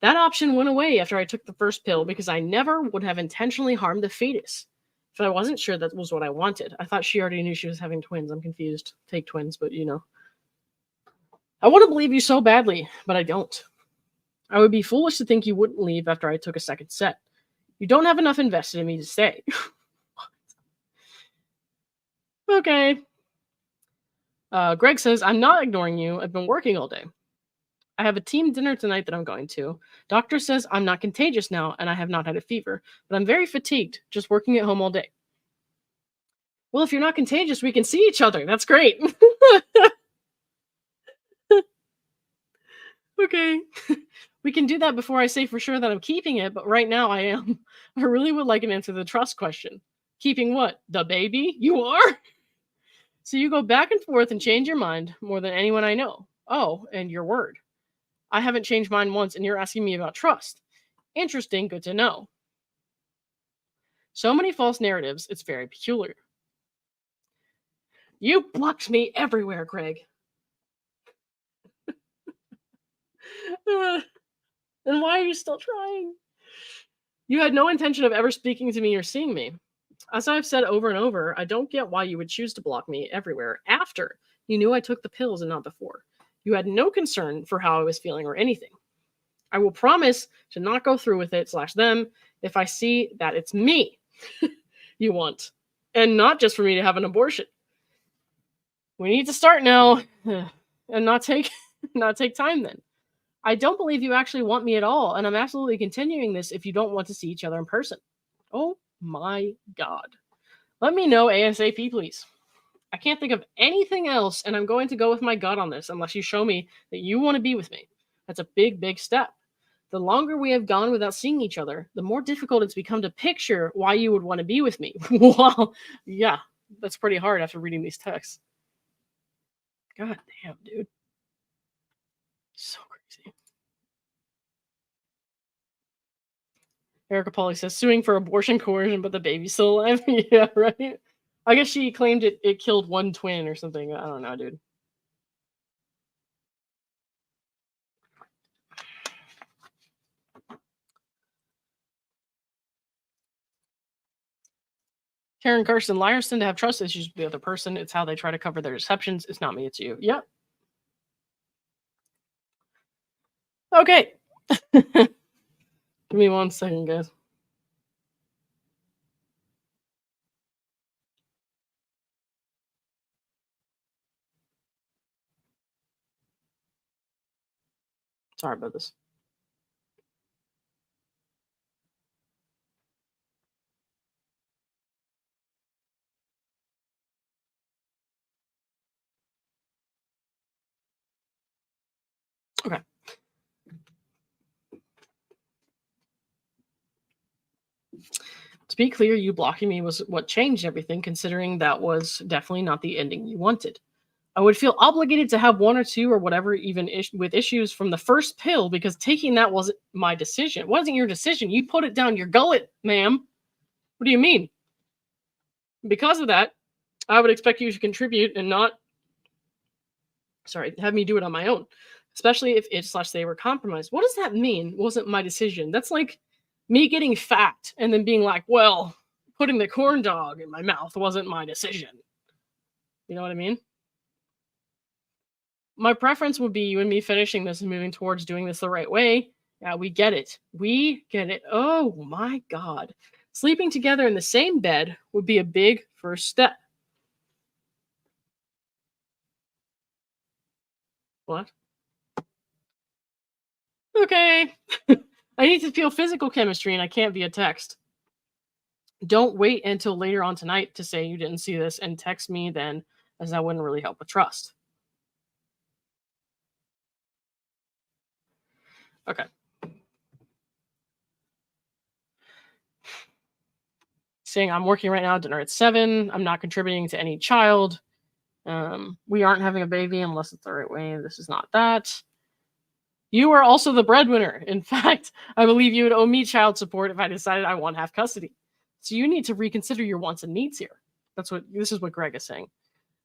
That option went away after I took the first pill because I never would have intentionally harmed the fetus. If I wasn't sure that was what I wanted. I thought she already knew she was having twins. I'm confused. Fake twins, but you know. I want to believe you so badly, but I don't. I would be foolish to think you wouldn't leave after I took a second set. You don't have enough invested in me to stay. Okay. Greg says, I'm not ignoring you. I've been working all day. I have a team dinner tonight that I'm going to. Doctor says I'm not contagious now and I have not had a fever, but I'm very fatigued, just working at home all day. Well, if you're not contagious, we can see each other. That's great. Okay. We can do that before I say for sure that I'm keeping it, but right now I am. I really would like an answer to the trust question. Keeping what? The baby? You are? So you go back and forth and change your mind more than anyone I know. Oh, and your word. I haven't changed mine once, and you're asking me about trust. Interesting, good to know. So many false narratives, it's very peculiar. You blocked me everywhere, Greg. And why are you still trying? You had no intention of ever speaking to me or seeing me. As I've said over and over, I don't get why you would choose to block me everywhere after you knew I took the pills and not before. You had no concern for how I was feeling or anything. I will promise to not go through with it / them if I see that it's me you want, and not just for me to have an abortion. We need to start now and not take time then. I don't believe you actually want me at all, and I'm absolutely continuing this if you don't want to see each other in person. Oh my god. Let me know ASAP, please. I can't think of anything else, and I'm going to go with my gut on this unless you show me that you want to be with me. That's a big, big step. The longer we have gone without seeing each other, the more difficult it's become to picture why you would want to be with me. Well, yeah, that's pretty hard after reading these texts. God damn, dude. So crazy. Erica Polly says suing for abortion coercion, but the baby's still alive. Yeah, right. I guess she claimed it killed one twin or something. I don't know, dude. Karen Carson, liars tend to have trust issues with the other person. It's how they try to cover their deceptions. It's not me, it's you. Yep. Okay. Give me 1 second, guys. Sorry about this. Okay. To be clear, you blocking me was what changed everything, considering that was definitely not the ending you wanted. I would feel obligated to have one or two or whatever, even with issues from the first pill, because taking that wasn't my decision. It wasn't your decision. You put it down your gullet, ma'am. What do you mean? Because of that, I would expect you to contribute and not, sorry, have me do it on my own, especially if it/they were compromised. What does that mean? Wasn't my decision. That's like me getting fat and then being like, well, putting the corn dog in my mouth wasn't my decision. You know what I mean? My preference would be you and me finishing this and moving towards doing this the right way. Yeah, we get it. We get it. Oh my God. Sleeping together in the same bed would be a big first step. What? Okay. I need to feel physical chemistry and I can't via text. Don't wait until later on tonight to say you didn't see this and text me then, as that wouldn't really help with trust. Okay. Saying I'm working right now, dinner at 7. I'm not contributing to any child. We aren't having a baby unless it's the right way. This is not that. You are also the breadwinner. In fact, I believe you would owe me child support if I decided I want half custody. So you need to reconsider your wants and needs here. This is what Greg is saying.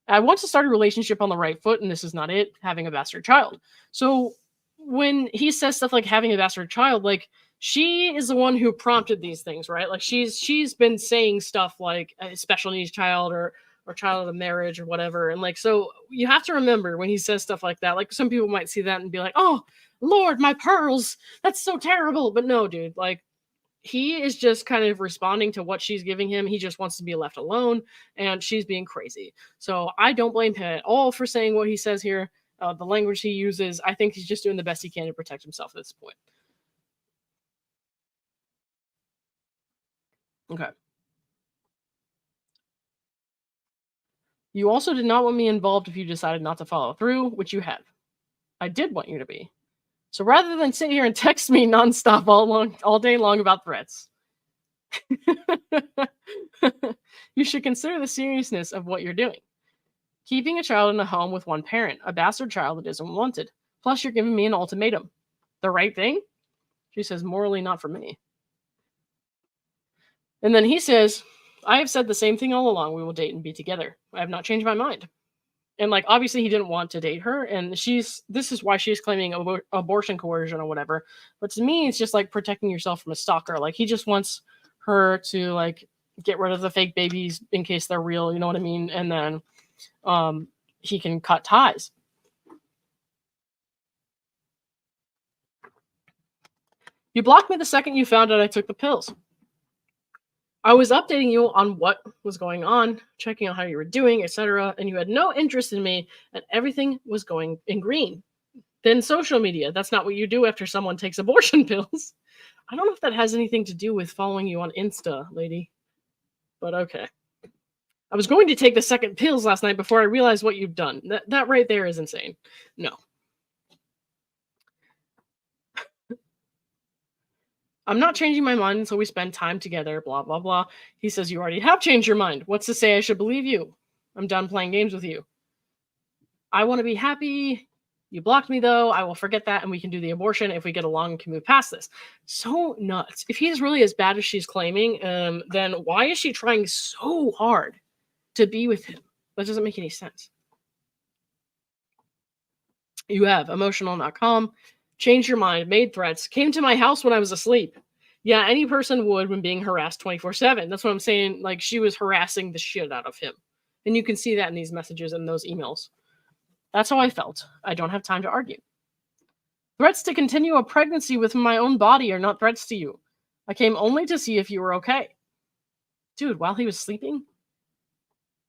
I want to start a relationship on the right foot, and this is not it, having a bastard child. So when he says stuff like having a bastard child, like she is the one who prompted these things, right? Like she's been saying stuff like a special needs child or child of the marriage or whatever. And like so you have to remember when he says stuff like that, like some people might see that and be like, oh Lord, my pearls, that's so terrible. But no, dude, like he is just kind of responding to what she's giving him. He just wants to be left alone, and she's being crazy. So I don't blame him at all for saying what he says here. The language he uses, I think he's just doing the best he can to protect himself at this point. Okay. You also did not want me involved if you decided not to follow through, which you have. I did want you to be. So rather than sit here and text me nonstop all day long about threats, you should consider the seriousness of what you're doing. Keeping a child in a home with one parent, a bastard child that isn't wanted. Plus, you're giving me an ultimatum. The right thing? She says, morally not for me. And then he says, I have said the same thing all along. We will date and be together. I have not changed my mind. And like, obviously, he didn't want to date her. And this is why she's claiming abortion coercion or whatever. But to me, it's just like protecting yourself from a stalker. Like, he just wants her to like get rid of the fake babies in case they're real. You know what I mean? And then he can cut ties. You blocked me the second you found out I took the pills. I was updating you on what was going on, checking on how you were doing, etc., and you had no interest in me, and everything was going in green. Then social media. That's not what you do after someone takes abortion pills. I don't know if that has anything to do with following you on Insta, lady. But okay. I was going to take the second pills last night before I realized what you've done. That right there is insane. No. I'm not changing my mind until we spend time together, blah, blah, blah. He says, you already have changed your mind. What's to say I should believe you? I'm done playing games with you. I want to be happy. You blocked me, though. I will forget that, and we can do the abortion if we get along and can move past this. So nuts. If he's really as bad as she's claiming, then why is she trying so hard to be with him? That doesn't make any sense. You have emotional, not calm, changed your mind, made threats, came to my house when I was asleep. Yeah, any person would when being harassed 24/7. That's what I'm saying. Like, she was harassing the shit out of him. And you can see that in these messages and those emails. That's how I felt. I don't have time to argue. Threats to continue a pregnancy with my own body are not threats to you. I came only to see if you were okay. Dude, while he was sleeping?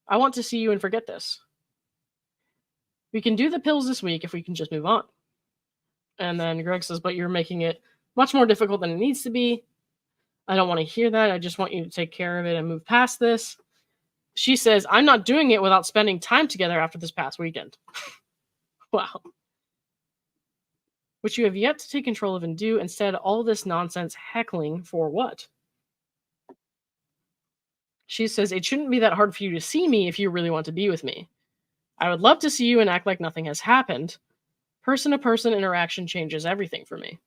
I want to see you and forget this. We can do the pills this week if we can just move on. And then Greg says, but you're making it much more difficult than it needs to be. I don't want to hear that. I just want you to take care of it and move past this. She says, I'm not doing it without spending time together after this past weekend. Wow. Which you have yet to take control of and do. Instead, all this nonsense heckling for what? She says, it shouldn't be that hard for you to see me if you really want to be with me. I would love to see you and act like nothing has happened. Person-to-person interaction changes everything for me.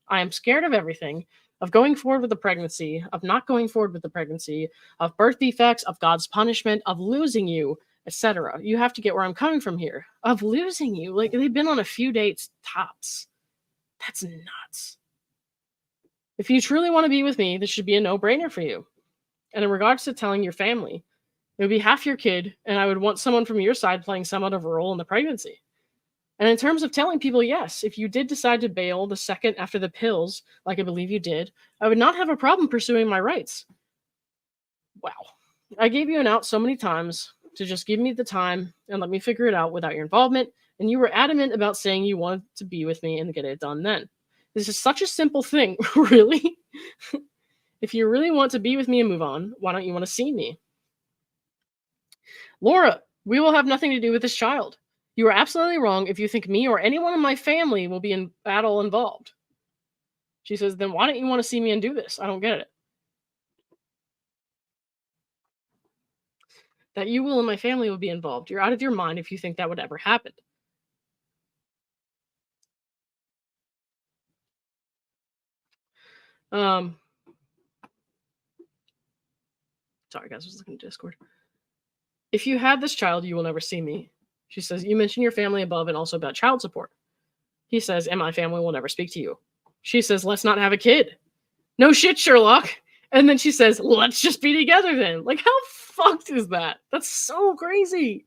I am scared of everything, of going forward with the pregnancy, of not going forward with the pregnancy, of birth defects, of God's punishment, of losing you, etc. You have to get where I'm coming from here. Of losing you. Like, they've been on a few dates tops. That's nuts. If you truly want to be with me, this should be a no-brainer for you. And in regards to telling your family, it would be half your kid, and I would want someone from your side playing somewhat of a role in the pregnancy. And in terms of telling people, yes, if you did decide to bail the second after the pills, like I believe you did, I would not have a problem pursuing my rights. Wow. I gave you an out so many times to just give me the time and let me figure it out without your involvement, and you were adamant about saying you wanted to be with me and get it done then. This is such a simple thing, really. If you really want to be with me and move on, why don't you want to see me? Laura, we will have nothing to do with this child. You are absolutely wrong if you think me or anyone in my family will be in battle involved. She says, then why don't you want to see me and do this? I don't get it. That you will and my family will be involved. You're out of your mind if you think that would ever happen. Sorry guys, I was looking at Discord. If you had this child, you will never see me. She says, you mentioned your family above and also about child support. He says, and my family will never speak to you. She says, let's not have a kid. No shit, Sherlock. And then she says, let's just be together then. Like, how fucked is that? That's so crazy.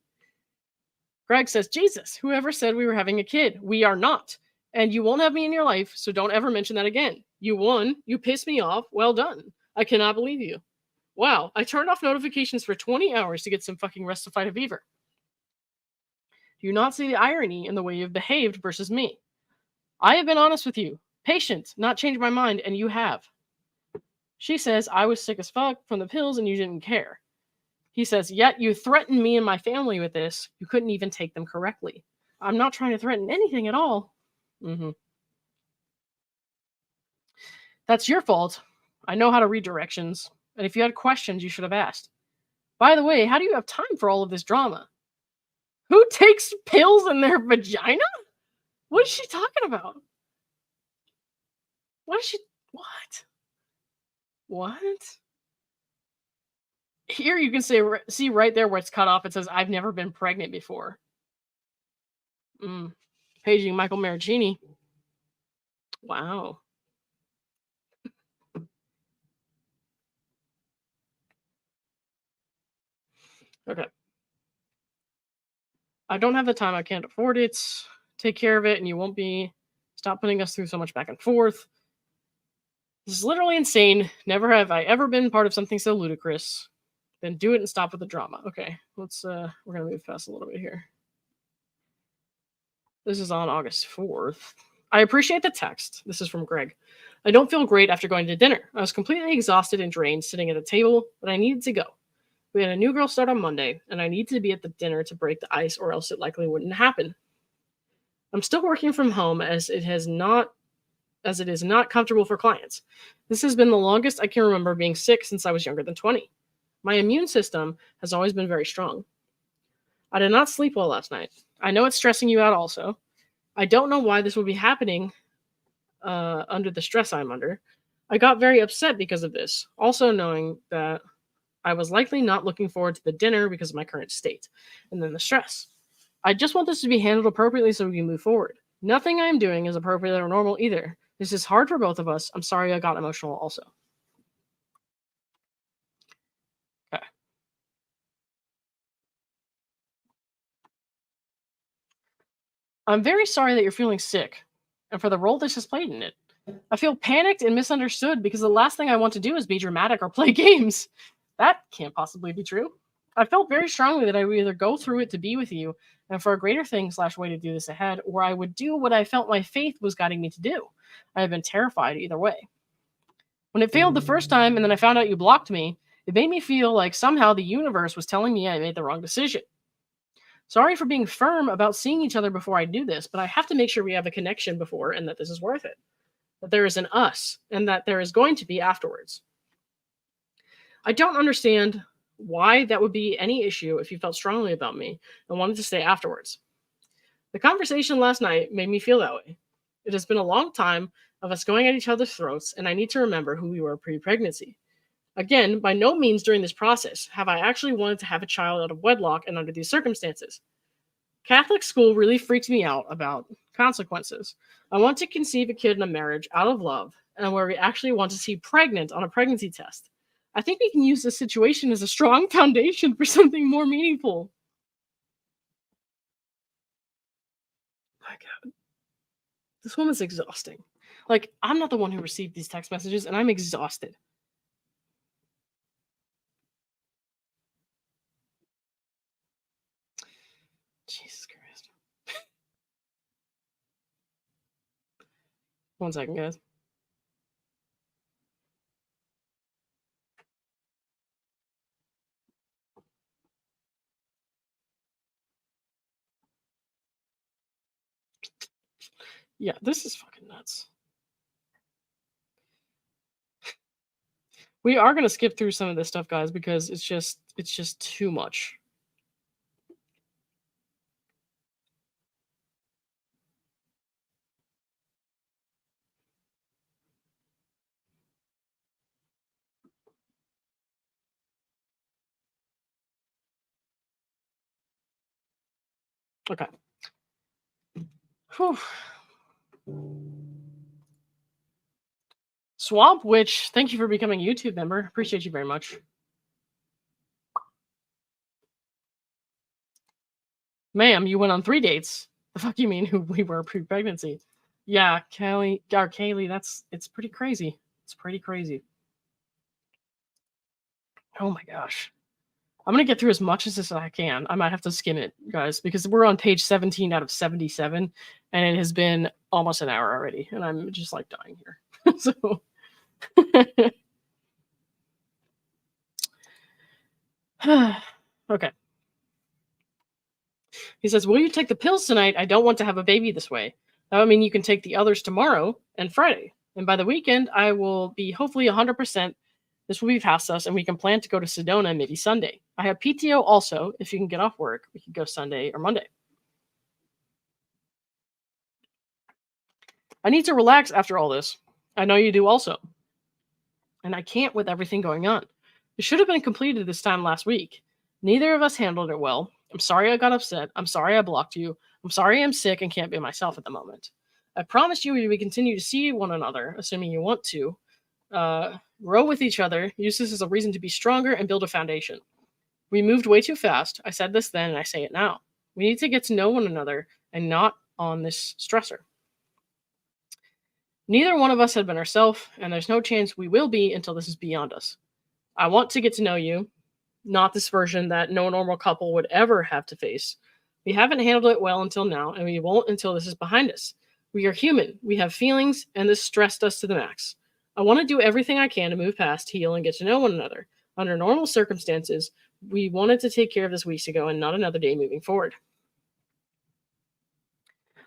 Greg says, Jesus, whoever said we were having a kid? We are not. And you won't have me in your life, so don't ever mention that again. You won. You pissed me off. Well done. I cannot believe you. Wow, I turned off notifications for 20 hours to get some fucking rest to fight a fever. Do you not see the irony in the way you've behaved versus me? I have been honest with you. Patient, not changed my mind, and you have. She says, I was sick as fuck from the pills and you didn't care. He says, yet you threatened me and my family with this. You couldn't even take them correctly. I'm not trying to threaten anything at all. That's your fault. I know how to read directions. And if you had questions, you should have asked. By the way, how do you have time for all of this drama? Who takes pills in their vagina? What is she talking about? What? Here you can see right there where it's cut off. It says, I've never been pregnant before. Paging Michael Maricini. Wow. Okay. I don't have the time. I can't afford it. Take care of it and you won't be. Stop putting us through so much back and forth. This is literally insane. Never have I ever been part of something so ludicrous. Then do it and stop with the drama. Okay, let's we're gonna move past a little bit here. This is on August 4th. I appreciate the text. This is from Greg. I don't feel great after going to dinner. I was completely exhausted and drained sitting at a table, but I needed to go. We had a new girl start on Monday, and I need to be at the dinner to break the ice, or else it likely wouldn't happen. I'm still working from home as it is not comfortable for clients. This has been the longest I can remember being sick since I was younger than 20. My immune system has always been very strong. I did not sleep well last night. I know it's stressing you out also. I don't know why this would be happening under the stress I'm under. I got very upset because of this, also knowing that I was likely not looking forward to the dinner because of my current state, and then the stress. I just want this to be handled appropriately so we can move forward. Nothing I am doing is appropriate or normal either. This is hard for both of us. I'm sorry I got emotional also. Okay. I'm very sorry that you're feeling sick, and for the role this has played in it. I feel panicked and misunderstood because the last thing I want to do is be dramatic or play games. That can't possibly be true. I felt very strongly that I would either go through it to be with you and for a greater thing / way to do this ahead, or I would do what I felt my faith was guiding me to do. I have been terrified either way. When it failed the first time and then I found out you blocked me, it made me feel like somehow the universe was telling me I made the wrong decision. Sorry for being firm about seeing each other before I do this, but I have to make sure we have a connection before and that this is worth it. That there is an us and that there is going to be afterwards. I don't understand why that would be any issue if you felt strongly about me and wanted to stay afterwards. The conversation last night made me feel that way. It has been a long time of us going at each other's throats, and I need to remember who we were pre-pregnancy. Again, by no means during this process have I actually wanted to have a child out of wedlock and under these circumstances. Catholic school really freaks me out about consequences. I want to conceive a kid in a marriage out of love, and where we actually want to see pregnant on a pregnancy test. I think we can use this situation as a strong foundation for something more meaningful. My God. This woman's exhausting. Like, I'm not the one who received these text messages, and I'm exhausted. Jesus Christ. 1 second, guys. Yeah, this is fucking nuts. We are going to skip through some of this stuff, guys, because it's just too much. Okay. Whew. Swamp Witch, thank you for becoming a YouTube member. Appreciate you very much. Ma'am, you went on 3 dates. The fuck you mean who we were pre-pregnancy? Yeah, Kaylee, it's pretty crazy. It's pretty crazy. Oh my gosh. I'm gonna get through as much as this as I can. I might have to skim it, guys, because we're on page 17 out of 77, and it has been almost an hour already, and I'm just like dying here. So okay. He says, will you take the pills tonight? I don't want to have a baby this way. That would mean you can take the others tomorrow and Friday. And by the weekend, I will be hopefully 100%. This will be past us, and we can plan to go to Sedona maybe Sunday. I have PTO also. If you can get off work, we could go Sunday or Monday. I need to relax after all this. I know you do also. And I can't with everything going on. It should have been completed this time last week. Neither of us handled it well. I'm sorry I got upset. I'm sorry I blocked you. I'm sorry I'm sick and can't be myself at the moment. I promise you we will continue to see one another, assuming you want to. Grow with each other, use this as a reason to be stronger and build a foundation. We moved way too fast. I said this then and I say it now. We need to get to know one another and not on this stressor. Neither one of us had been ourselves, and there's no chance we will be until this is beyond us. I want to get to know you, not this version that no normal couple would ever have to face. We haven't handled it well until now, and we won't until this is behind us. We are human. We have feelings, and this stressed us to the max. I want to do everything I can to move past, heal, and get to know one another. Under normal circumstances, we wanted to take care of this weeks ago and not another day moving forward.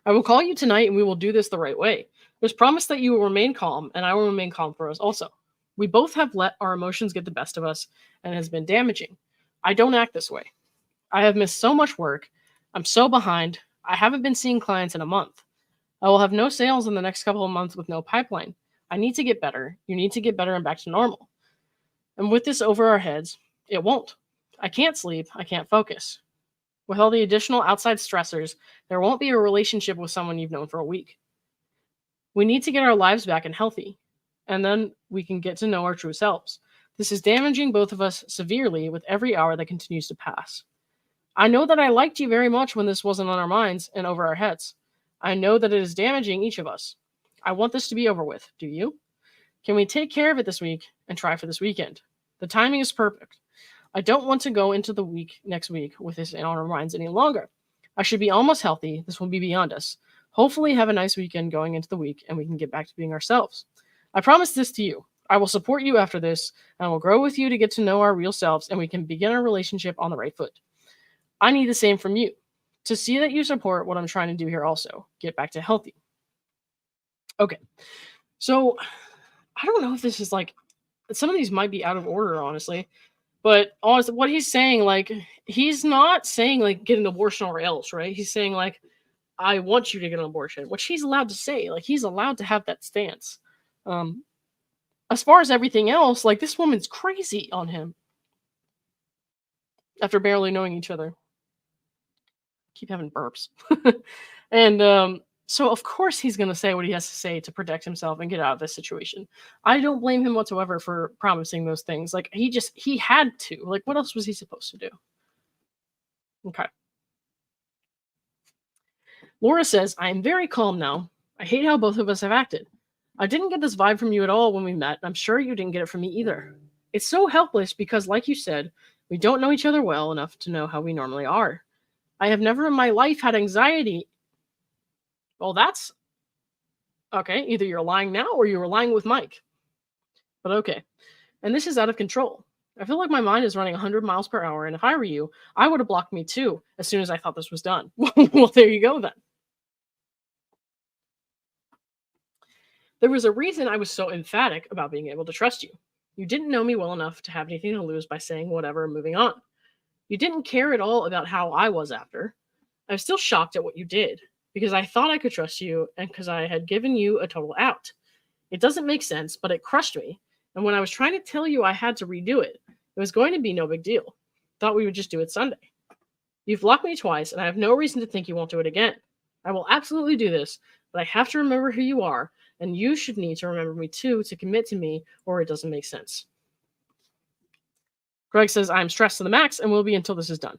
I will call you tonight and we will do this the right way. There's promise that you will remain calm, and I will remain calm for us also. We both have let our emotions get the best of us, and it has been damaging. I don't act this way. I have missed so much work. I'm so behind. I haven't been seeing clients in a month. I will have no sales in the next couple of months with no pipeline. I need to get better. You need to get better and back to normal. And with this over our heads, it won't. I can't sleep. I can't focus. With all the additional outside stressors, there won't be a relationship with someone you've known for a week. We need to get our lives back and healthy, and then we can get to know our true selves. This is damaging both of us severely with every hour that continues to pass. I know that I liked you very much when this wasn't on our minds and over our heads. I know that it is damaging each of us. I want this to be over with. Do you? Can we take care of it this week and try for this weekend? The timing is perfect. I don't want to go into the week next week with this on our minds any longer. I should be almost healthy. This will be beyond us. Hopefully have a nice weekend going into the week and we can get back to being ourselves. I promise this to you. I will support you after this and will grow with you to get to know our real selves and we can begin our relationship on the right foot. I need the same from you. To see that you support what I'm trying to do here also. Get back to healthy. Okay. So I don't know if this is like some of these might be out of order, honestly. But honestly, what he's saying, like, he's not saying like get an abortion or else, right? He's saying like, I want you to get an abortion, which he's allowed to say. Like, he's allowed to have that stance. Um, as far as everything else, like this woman's crazy on him after barely knowing each other. Keep having burps. And so of course he's gonna say what he has to say to protect himself and get out of this situation. I don't blame him whatsoever for promising those things. Like he had to. Like what else was he supposed to do? Okay. Laura says, I am very calm now. I hate how both of us have acted. I didn't get this vibe from you at all when we met. I'm sure you didn't get it from me either. It's so helpless because, like you said, we don't know each other well enough to know how we normally are. I have never in my life had anxiety. Well, that's okay. Either you're lying now or you were lying with Mike. But okay. And this is out of control. I feel like my mind is running 100 miles per hour, and if I were you, I would have blocked me too as soon as I thought this was done. Well, there you go then. There was a reason I was so emphatic about being able to trust you. You didn't know me well enough to have anything to lose by saying whatever and moving on. You didn't care at all about how I was after. I'm still shocked at what you did because I thought I could trust you and because I had given you a total out. It doesn't make sense, but it crushed me. And when I was trying to tell you I had to redo it, it was going to be no big deal. Thought we would just do it Sunday. You've blocked me twice, and I have no reason to think you won't do it again. I will absolutely do this, but I have to remember who you are, and you should need to remember me too to commit to me, or it doesn't make sense. Greg says, I'm stressed to the max and will be until this is done.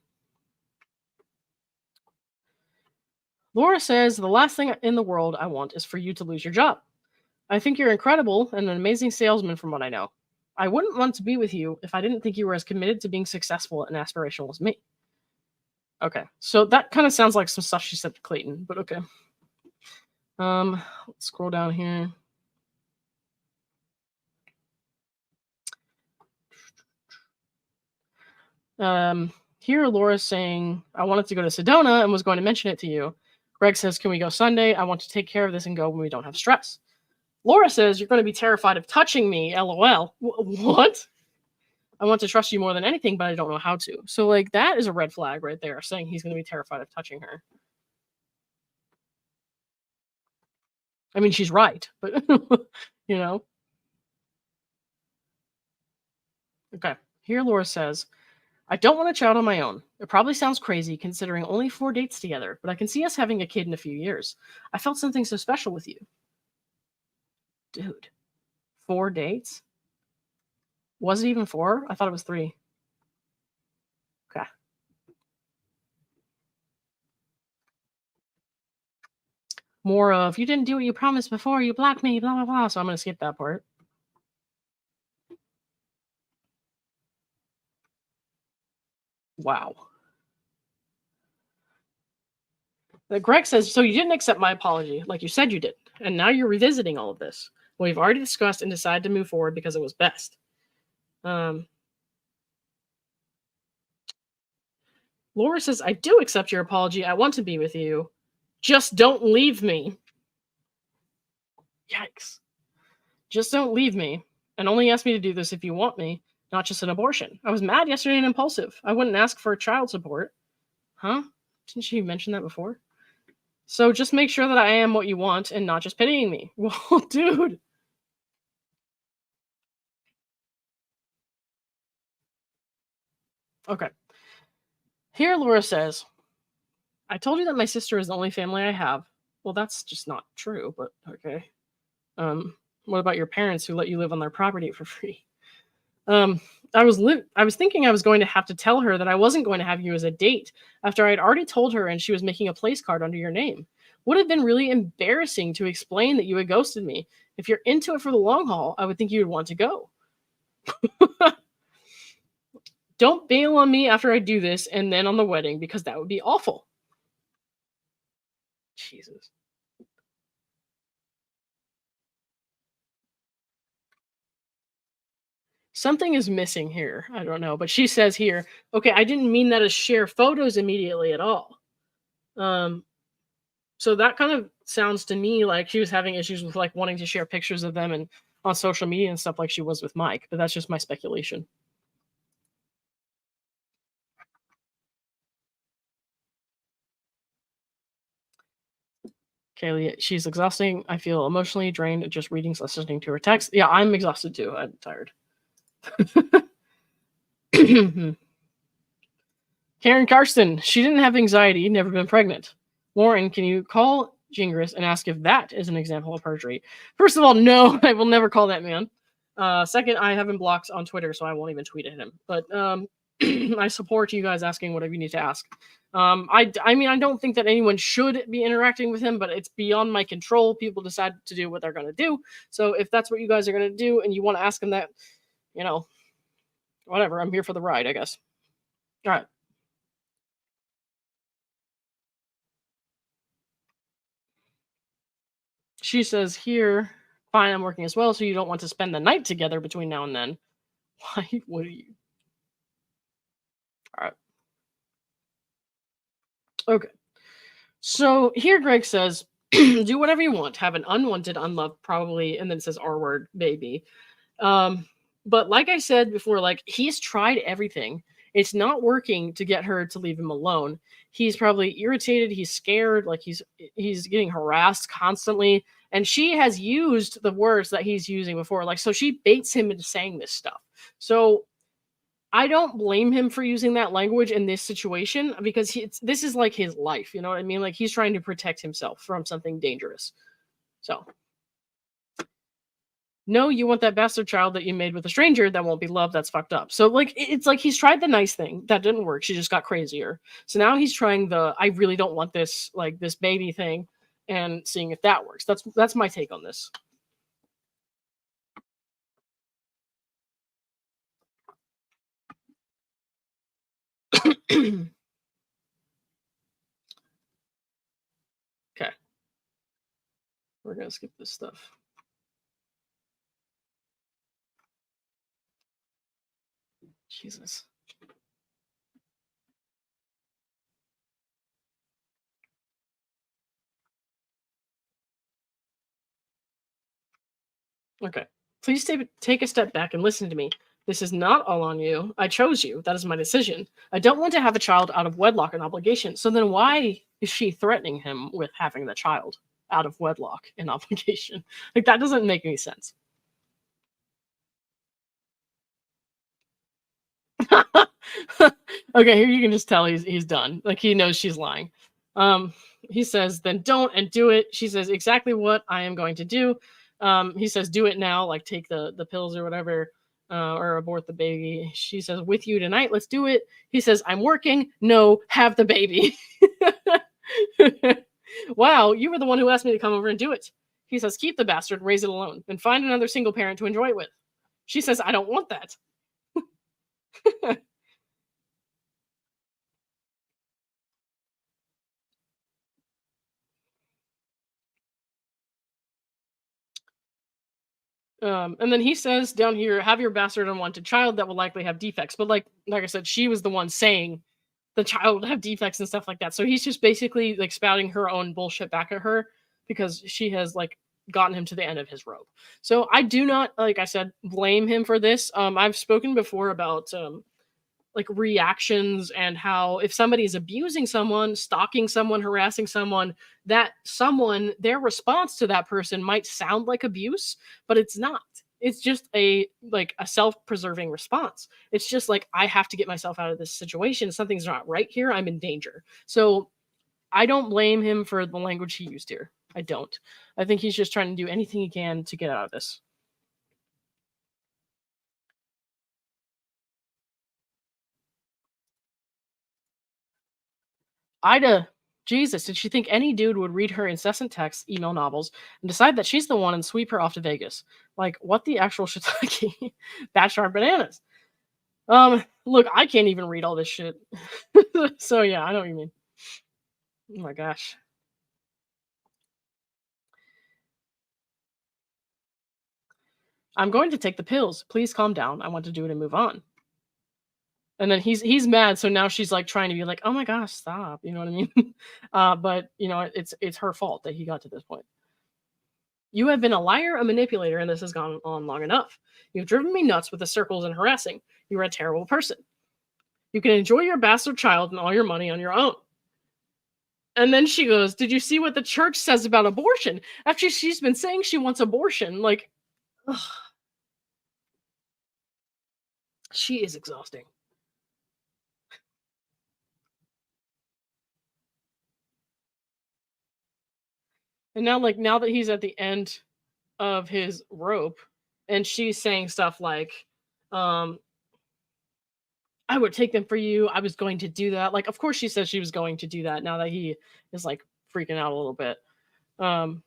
Laura says, the last thing in the world I want is for you to lose your job. I think you're incredible and an amazing salesman from what I know. I wouldn't want to be with you if I didn't think you were as committed to being successful and aspirational as me. Okay, so that kind of sounds like some stuff she said to Clayton, but okay. Let's scroll down here. Here Laura's saying, I wanted to go to Sedona and was going to mention it to you. Greg says, can we go Sunday? I want to take care of this and go when we don't have stress. Laura says, you're going to be terrified of touching me, LOL. What? I want to trust you more than anything, but I don't know how to. So, like, that is a red flag right there, saying he's going to be terrified of touching her. I mean, she's right, but, you know. Okay, here Laura says, I don't want a child on my own. It probably sounds crazy considering only 4 dates together, but I can see us having a kid in a few years. I felt something so special with you. Dude, 4 dates? Was it even 4? I thought it was 3. Okay. More of, you didn't do what you promised before, you blocked me, blah, blah, blah. So I'm going to skip that part. Wow. Greg says, so you didn't accept my apology like you said you did, and now you're revisiting all of this. We've already discussed and decided to move forward because it was best. Laura says, I do accept your apology. I want to be with you. Just don't leave me. Yikes. Just don't leave me. And only ask me to do this if you want me, not just an abortion. I was mad yesterday and impulsive. I wouldn't ask for child support. Huh? Didn't she mention that before? So just make sure that I am what you want and not just pitying me. Well, dude. Okay. Here Laura says, I told you that my sister is the only family I have. Well, that's just not true, but okay. What about your parents who let you live on their property for free? I was thinking I was going to have to tell her that I wasn't going to have you as a date after I'd already told her and she was making a place card under your name. Would have been really embarrassing to explain that you had ghosted me. If you're into it for the long haul, I would think you would want to go. Don't bail on me after I do this and then on the wedding, because that would be awful. Jesus. Something is missing here. I don't know. But she says here, okay, I didn't mean that as share photos immediately at all. So that kind of sounds to me like she was having issues with like wanting to share pictures of them and on social media and stuff like she was with Mike. But that's just my speculation. Kaylee, she's exhausting. I feel emotionally drained just reading, listening to her text. Yeah, I'm exhausted too. I'm tired. Karen Karsten, she didn't have anxiety, never been pregnant. Lauren, can you call Gingras and ask if that is an example of perjury? First of all, no, I will never call that man. Second, I have him blocked on Twitter, so I won't even tweet at him. But I support you guys asking whatever you need to ask. I mean, I don't think that anyone should be interacting with him, but it's beyond my control. People decide to do what they're going to do. So if that's what you guys are going to do and you want to ask him that, you know, whatever, I'm here for the ride, I guess. All right. She says here, fine, I'm working as well, so you don't want to spend the night together between now and then. Why would you? All right. Okay. So here Greg says, do whatever you want. Have an unwanted, unloved, probably, and then it says R word, baby. But like I said before, like he's tried everything. It's not working to get her to leave him alone. He's probably irritated. He's scared. Like he's getting harassed constantly. And she has used the words that he's using before. Like, so she baits him into saying this stuff. So I don't blame him for using that language in this situation because this is like his life. You know what I mean? Like he's trying to protect himself from something dangerous. So no, you want that bastard child that you made with a stranger that won't be loved. That's fucked up. So like, it's like he's tried the nice thing that didn't work. She just got crazier. So now he's trying the, I really don't want this, like this baby thing and seeing if that works. That's my take on this. Okay. We're going to skip this stuff. Jesus. Okay. Please take a step back and listen to me. This is not all on you. I chose you. That is my decision. I don't want to have a child out of wedlock and obligation. So then why is she threatening him with having the child out of wedlock and obligation? Like, that doesn't make any sense. Okay, here you can just tell he's done. Like, he knows she's lying. He says, then don't and do it. She says, exactly what I am going to do. He says, do it now, like take the pills or whatever, or abort the baby. She says, with you tonight, let's do it. He says, I'm working. No, have the baby. Wow, you were the one who asked me to come over and do it. He says, keep the bastard, raise it alone, and find another single parent to enjoy it with. She says, I don't want that. And then he says down here, have your bastard unwanted child that will likely have defects. But like I said, she was the one saying the child would have defects and stuff like that. So he's just basically like spouting her own bullshit back at her because she has like gotten him to the end of his rope. So I do not, like I said, blame him for this. I've spoken before about like reactions and how if somebody is abusing someone, stalking someone, harassing someone, that someone, their response to that person might sound like abuse, but it's not. It's just a like a self-preserving response. It's just like I have to get myself out of this situation. Something's not right here. I'm in danger. So I don't blame him for the language he used here. I don't. I think he's just trying to do anything he can to get out of this. Ida, Jesus, did she think any dude would read her incessant texts, email novels, and decide that she's the one and sweep her off to Vegas? Like, what the actual shiitake? Bachelor bananas. Look, I can't even read all this shit. So yeah, I know what you mean. Oh my gosh. I'm going to take the pills. Please calm down. I want to do it and move on. And then he's mad, so now she's like trying to be like, oh my gosh, stop. You know what I mean? But you know, it's her fault that he got to this point. You have been a liar, a manipulator, and this has gone on long enough. You've driven me nuts with the circles and harassing. You are a terrible person. You can enjoy your bastard child and all your money on your own. And then she goes, did you see what the church says about abortion? After she's been saying she wants abortion, like, ugh, she is exhausting. And now, like, now that he's at the end of his rope, and she's saying stuff like, um, I would take them for you. I was going to do that. Like, of course she says she was going to do that now that he is like freaking out a little bit. Um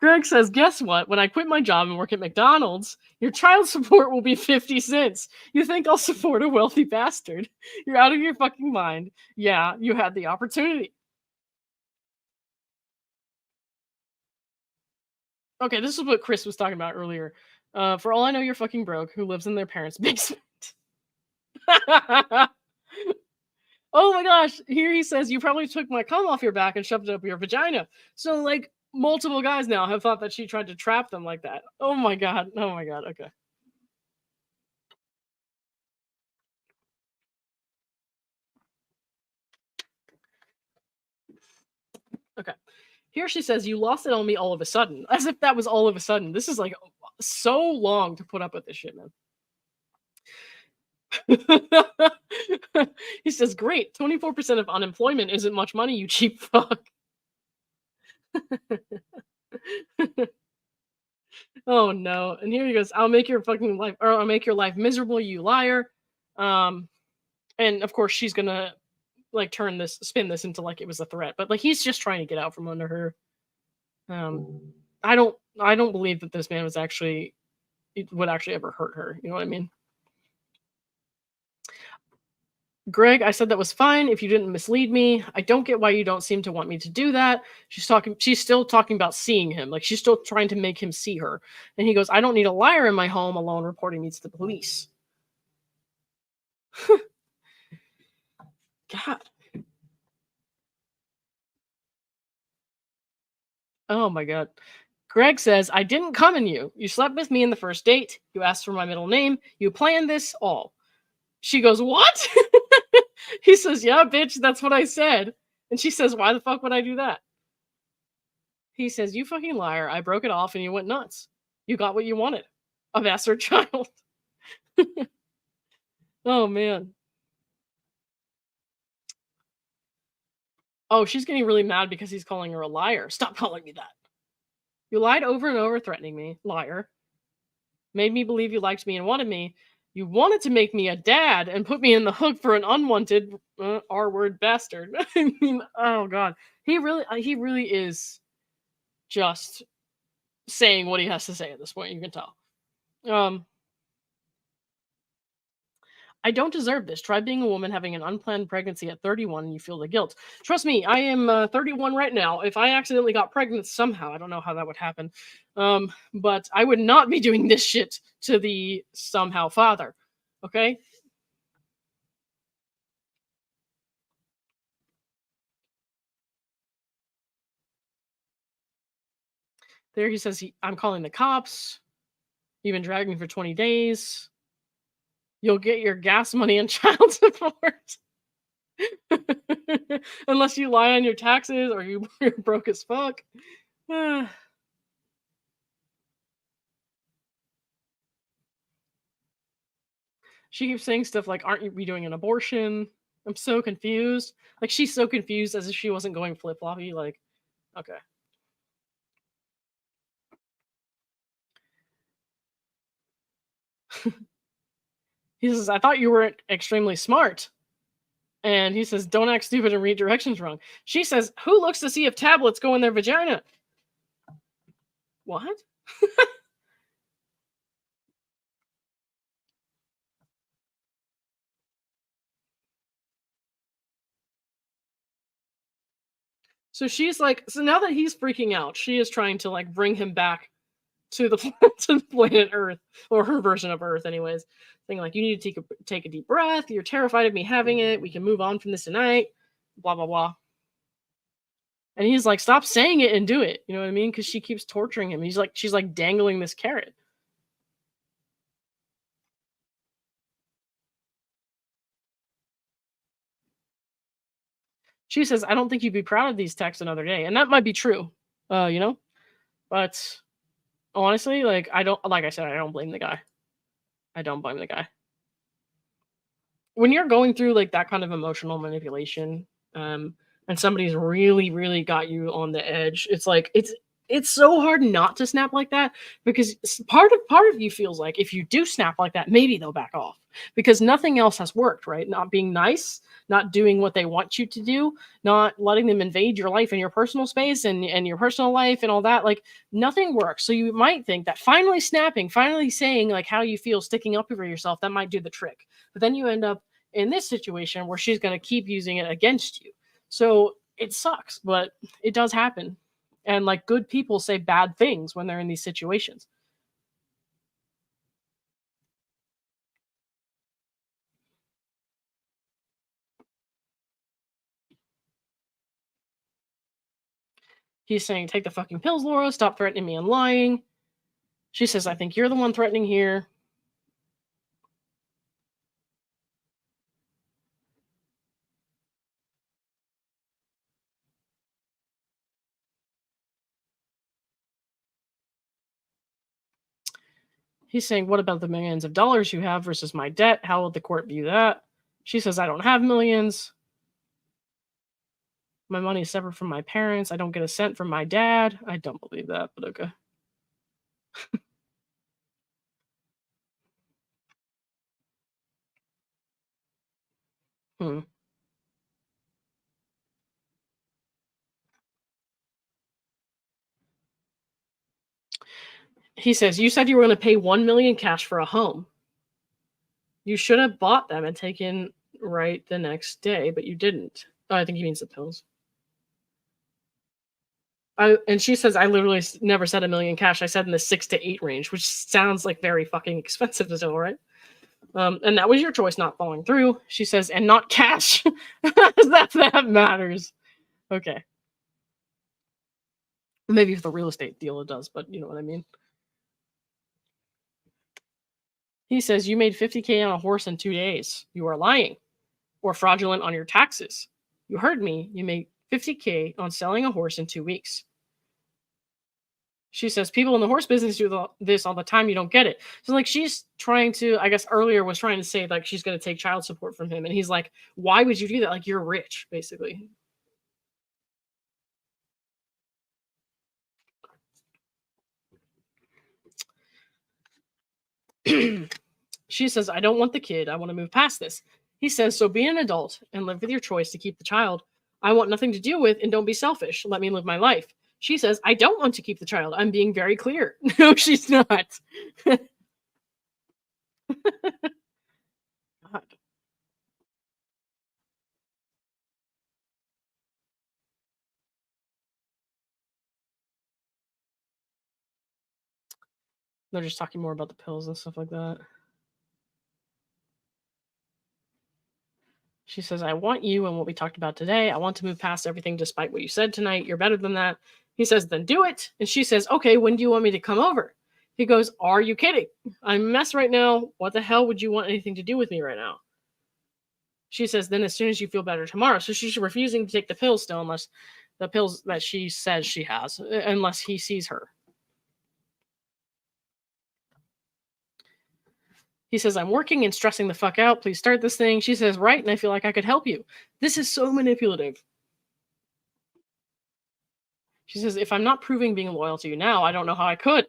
Greg says, guess what? When I quit my job and work at McDonald's, your child support will be 50 cents. You think I'll support a wealthy bastard? You're out of your fucking mind. Yeah, you had the opportunity. Okay, this is what Chris was talking about earlier. For all I know, you're fucking broke who lives in their parents' basement. Oh my gosh, here he says you probably took my cum off your back and shoved it up your vagina. So like multiple guys now have thought that she tried to trap them like that. Oh my god. Oh my god. Okay. Okay. Here she says you lost it on me all of a sudden. As if that was all of a sudden. This is like so long to put up with this shit, man. He says, "Great. 24% of unemployment isn't much money, you cheap fuck." Oh no. And here he goes, I'll make your fucking life or I'll make your life miserable, you liar. Um and of course she's gonna like spin this into like it was a threat. But like he's just trying to get out from under her. Um I don't believe that this man was actually it would actually ever hurt her. You know what I mean? Greg, I said that was fine if you didn't mislead me. I don't get why you don't seem to want me to do that. She's still talking about seeing him. Like she's still trying to make him see her. And he goes, I don't need a liar in my home alone reporting me to the police. God. Oh my god. Greg says, I didn't come in you. You slept with me in the first date. You asked for my middle name. You planned this all. She goes, what? He says, yeah, bitch, that's what I said. And she says, why the fuck would I do that? He says, you fucking liar. I broke it off and you went nuts. You got what you wanted. A bastard child. Oh man. Oh, she's getting really mad because he's calling her a liar. Stop calling me that. You lied over and over, threatening me. Liar. Made me believe you liked me and wanted me. You wanted to make me a dad and put me in the hook for an unwanted R-word bastard. I mean, oh god, he really is just saying what he has to say at this point. You can tell. Um, I don't deserve this. Try being a woman having an unplanned pregnancy at 31 and you feel the guilt. Trust me, I am 31 right now. If I accidentally got pregnant somehow, I don't know how that would happen, but I would not be doing this shit to the somehow father. Okay? There he says, I'm calling the cops. You've been dragging me for 20 days. You'll get your gas money and child support. Unless you lie on your taxes or you're broke as fuck. She keeps saying stuff like, aren't you be doing an abortion? I'm so confused. Like, she's so confused as if she wasn't going flip-floppy. Like, okay. He says, I thought you were extremely smart. And he says, don't act stupid and read directions wrong. She says, who looks to see if tablets go in their vagina? What? So she's like, so now that he's freaking out, she is trying to like bring him back to the to the planet Earth, or her version of Earth, anyways. Saying like, you need to take a deep breath. You're terrified of me having it. We can move on from this tonight. Blah blah blah. And he's like, stop saying it and do it. You know what I mean? Because she keeps torturing him. She's like dangling this carrot. She says, I don't think you'd be proud of these texts another day. And that might be true. You know? But honestly, like I said, I don't blame the guy. I don't blame the guy. When you're going through like that kind of emotional manipulation, and somebody's really, really got you on the edge, it's like it's so hard not to snap like that, because part of you feels like if you do snap like that, maybe they'll back off, because nothing else has worked, right? Not being nice, not doing what they want you to do, not letting them invade your life and your personal space and your personal life and all that, like nothing works. So you might think that finally snapping, finally saying like how you feel, sticking up for yourself, that might do the trick. But then you end up in this situation where she's going to keep using it against you. So it sucks, but it does happen. And like good people say bad things when they're in these situations. He's saying, take the fucking pills, Laura. Stop threatening me and lying. She says, I think you're the one threatening here. He's saying, what about the millions of dollars you have versus my debt? How will the court view that? She says, I don't have millions. My money is separate from my parents. I don't get a cent from my dad. I don't believe that, but okay. Hmm. He says, you said you were going to pay 1 million cash for a home. You should have bought them and taken right the next day, but you didn't. Oh, I think he means the pills. And she says, I literally never said 1 million cash. I said in the 6 to 8 range, which sounds like very fucking expensive to do, right? And that was your choice not following through. She says, and not cash. that matters. Okay. Maybe if the real estate deal it does, but you know what I mean. He says, you made 50K on a horse in 2 days. You are lying or fraudulent on your taxes. You heard me. You made 50K on selling a horse in 2 weeks. She says, people in the horse business do this all the time. You don't get it. So, like, she's trying to, I guess earlier was trying to say, like, she's going to take child support from him. And he's like, why would you do that? Like, you're rich, basically. She says, I don't want the kid. I want to move past this. He says, so be an adult and live with your choice to keep the child. I want nothing to do with, and don't be selfish. Let me live my life. She says, I don't want to keep the child. I'm being very clear. No, she's not. God. They're just talking more about the pills and stuff like that. She says, I want you and what we talked about today. I want to move past everything despite what you said tonight. You're better than that. He says, then do it. And she says, okay, when do you want me to come over? He goes, are you kidding? I'm a mess right now. What the hell would you want anything to do with me right now? She says, then as soon as you feel better tomorrow. So she's refusing to take the pills still, unless the pills that she says she has, unless he sees her. He says, I'm working and stressing the fuck out. Please start this thing. She says, right, and I feel like I could help you. This is so manipulative. She says, if I'm not proving being loyal to you now, I don't know how I could.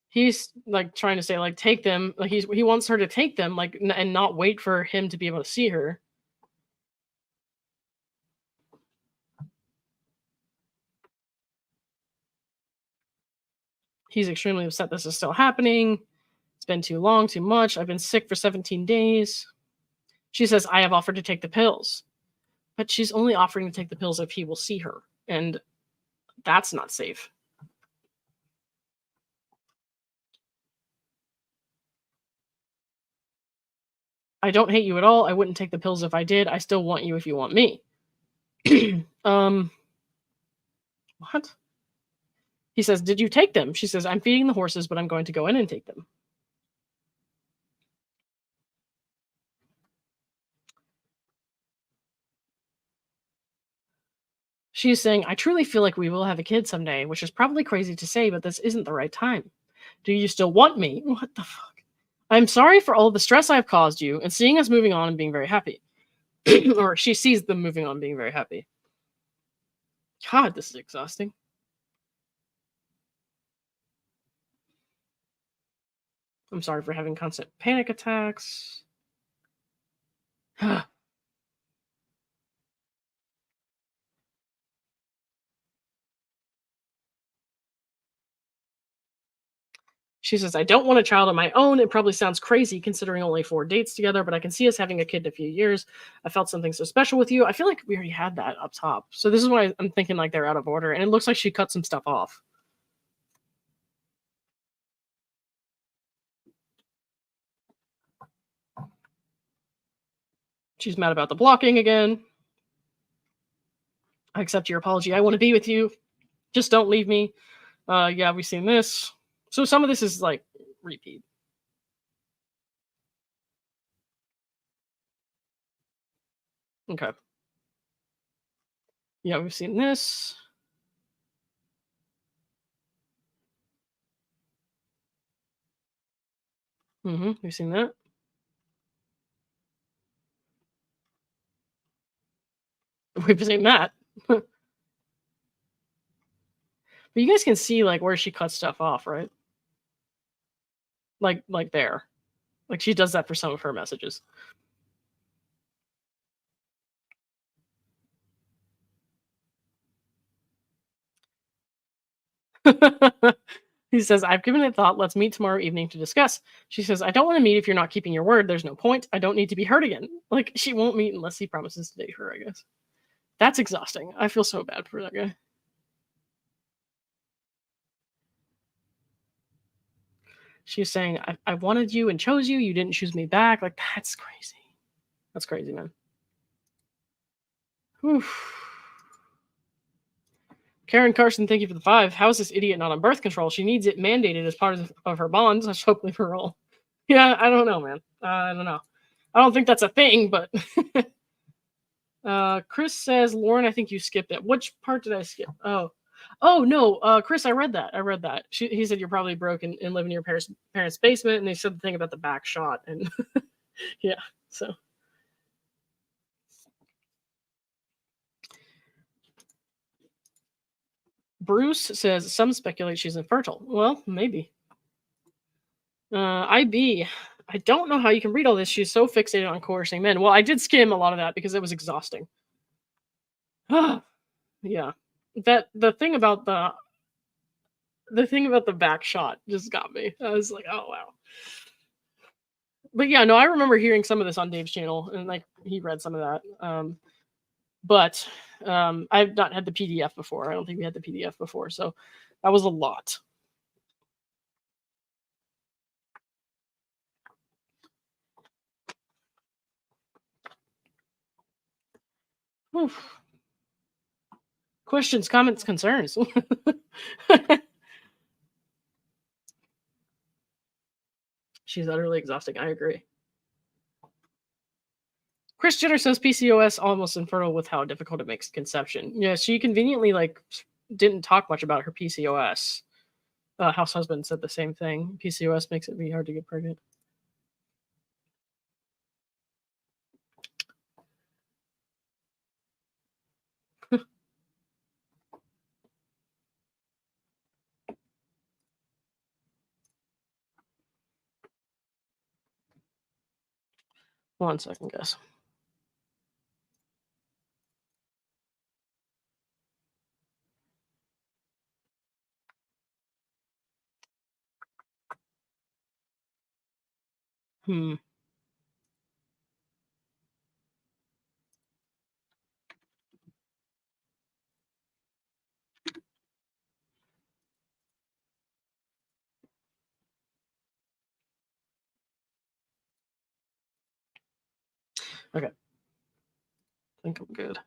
He's like trying to say, like, take them. Like he wants her to take them, like, and not wait for him to be able to see her. He's extremely upset this is still happening. It's been too long, too much. I've been sick for 17 days. She says, I have offered to take the pills. But she's only offering to take the pills if he will see her. And that's not safe. I don't hate you at all. I wouldn't take the pills if I did. I still want you if you want me. What? He says, did you take them? She says, I'm feeding the horses, but I'm going to go in and take them. She's saying, I truly feel like we will have a kid someday, which is probably crazy to say, but this isn't the right time. Do you still want me? What the fuck? I'm sorry for all the stress I've caused you and seeing us moving on and being very happy. Or she sees them moving on being very happy. God, this is exhausting. I'm sorry for having constant panic attacks. She says, I don't want a child of my own. It probably sounds crazy considering only 4 dates together, but I can see us having a kid in a few years. I felt something so special with you. I feel like we already had that up top. So this is why I'm thinking like they're out of order. And it looks like she cut some stuff off. She's mad about the blocking again. I accept your apology. I want to be with you. Just don't leave me. Yeah, we've seen this. So some of this is like repeat. Okay. Yeah, we've seen this. We've seen that. We've seen that. But you guys can see like where she cuts stuff off, right? Like there. Like she does that for some of her messages. He says, I've given it thought. Let's meet tomorrow evening to discuss. She says, I don't want to meet if you're not keeping your word. There's no point. I don't need to be hurt again. Like, she won't meet unless he promises to date her, I guess. That's exhausting. I feel so bad for that guy. She's saying, I wanted you and chose you. You didn't choose me back. Like, that's crazy. That's crazy, man. Whew. Karen Carson, thank you for the 5. How is this idiot not on birth control? She needs it mandated as part of her bonds. I should hopefully for all. Yeah, I don't know, man. I don't know. I don't think that's a thing, but Chris says, Lauren, I think you skipped it. Which part did I skip? Oh no, Chris, I read that. He said you're probably broken and live in your parents' basement, and they said the thing about the back shot, and yeah, so. Bruce says some speculate she's infertile. Well, maybe. IB, I don't know how you can read all this. She's so fixated on coercing men. Well, I did skim a lot of that because it was exhausting. Yeah, that the thing about the back shot just got me. I was like, oh wow. But yeah, no, I remember hearing some of this on Dave's channel, and like he read some of that. But I've not had the PDF before. I don't think we had the PDF before, so that was a lot. Oof. Questions, comments, concerns. She's utterly exhausting. I agree. Chris Jenner says PCOS almost infertile with how difficult it makes conception. Yeah, she conveniently didn't talk much about her PCOS. House husband said the same thing. PCOS makes it be hard to get pregnant. One second, guys. Hmm. Okay. I think I'm good. All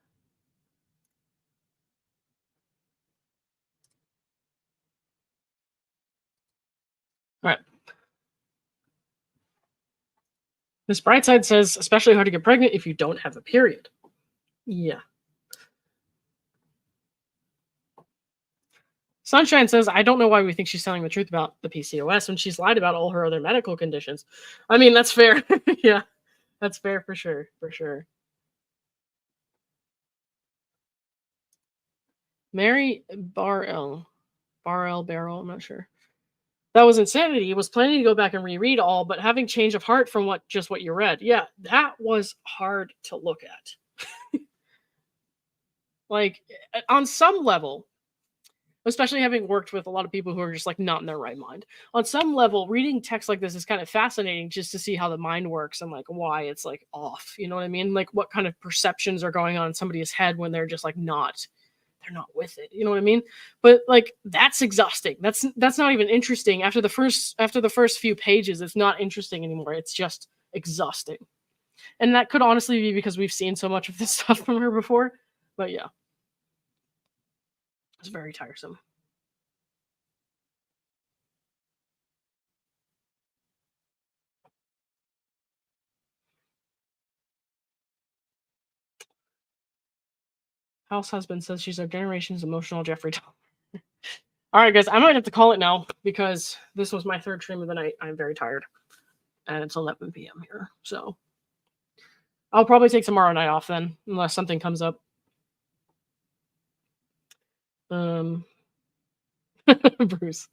right. Miss Brightside says, especially hard to get pregnant if you don't have a period. Yeah. Sunshine says, I don't know why we think she's telling the truth about the PCOS when she's lied about all her other medical conditions. I mean, that's fair. Yeah, that's fair for sure. For sure. Mary Barrell, I'm not sure. That was insanity. Was planning to go back and reread all, but having change of heart from what you read. Yeah, that was hard to look at. Like, on some level, especially having worked with a lot of people who are just not in their right mind. On some level, reading text like this is kind of fascinating just to see how the mind works and why it's off. You know what I mean? What kind of perceptions are going on in somebody's head when they're just they're not with it. You know what I mean? But that's exhausting. That's not even interesting. After the first few pages, it's not interesting anymore. It's just exhausting. And that could honestly be because we've seen so much of this stuff from her before. But yeah. It's very tiresome. House husband says she's our generation's emotional Jeffrey Dahmer. All right, guys, I might have to call it now because this was my third stream of the night. I'm very tired, and it's 11 p.m. here, so I'll probably take tomorrow night off then, unless something comes up. Bruce.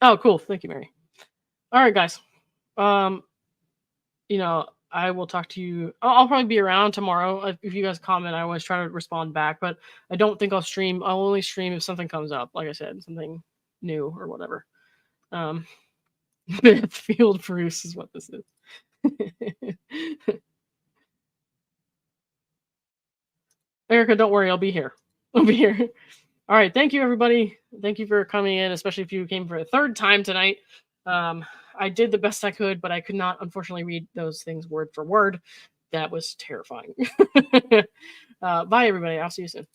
Oh, cool. Thank you, Mary. All right, guys. I will talk to you. I'll probably be around tomorrow. If you guys comment, I always try to respond back, but I don't think I'll stream. I'll only stream if something comes up. Like I said, something new or whatever. Field Bruce is what this is. Erica, don't worry. I'll be here. I'll be here. All right. Thank you, everybody. Thank you for coming in, especially if you came for a third time tonight. I did the best I could, but I could not, unfortunately, read those things word for word. That was terrifying. Bye, everybody. I'll see you soon.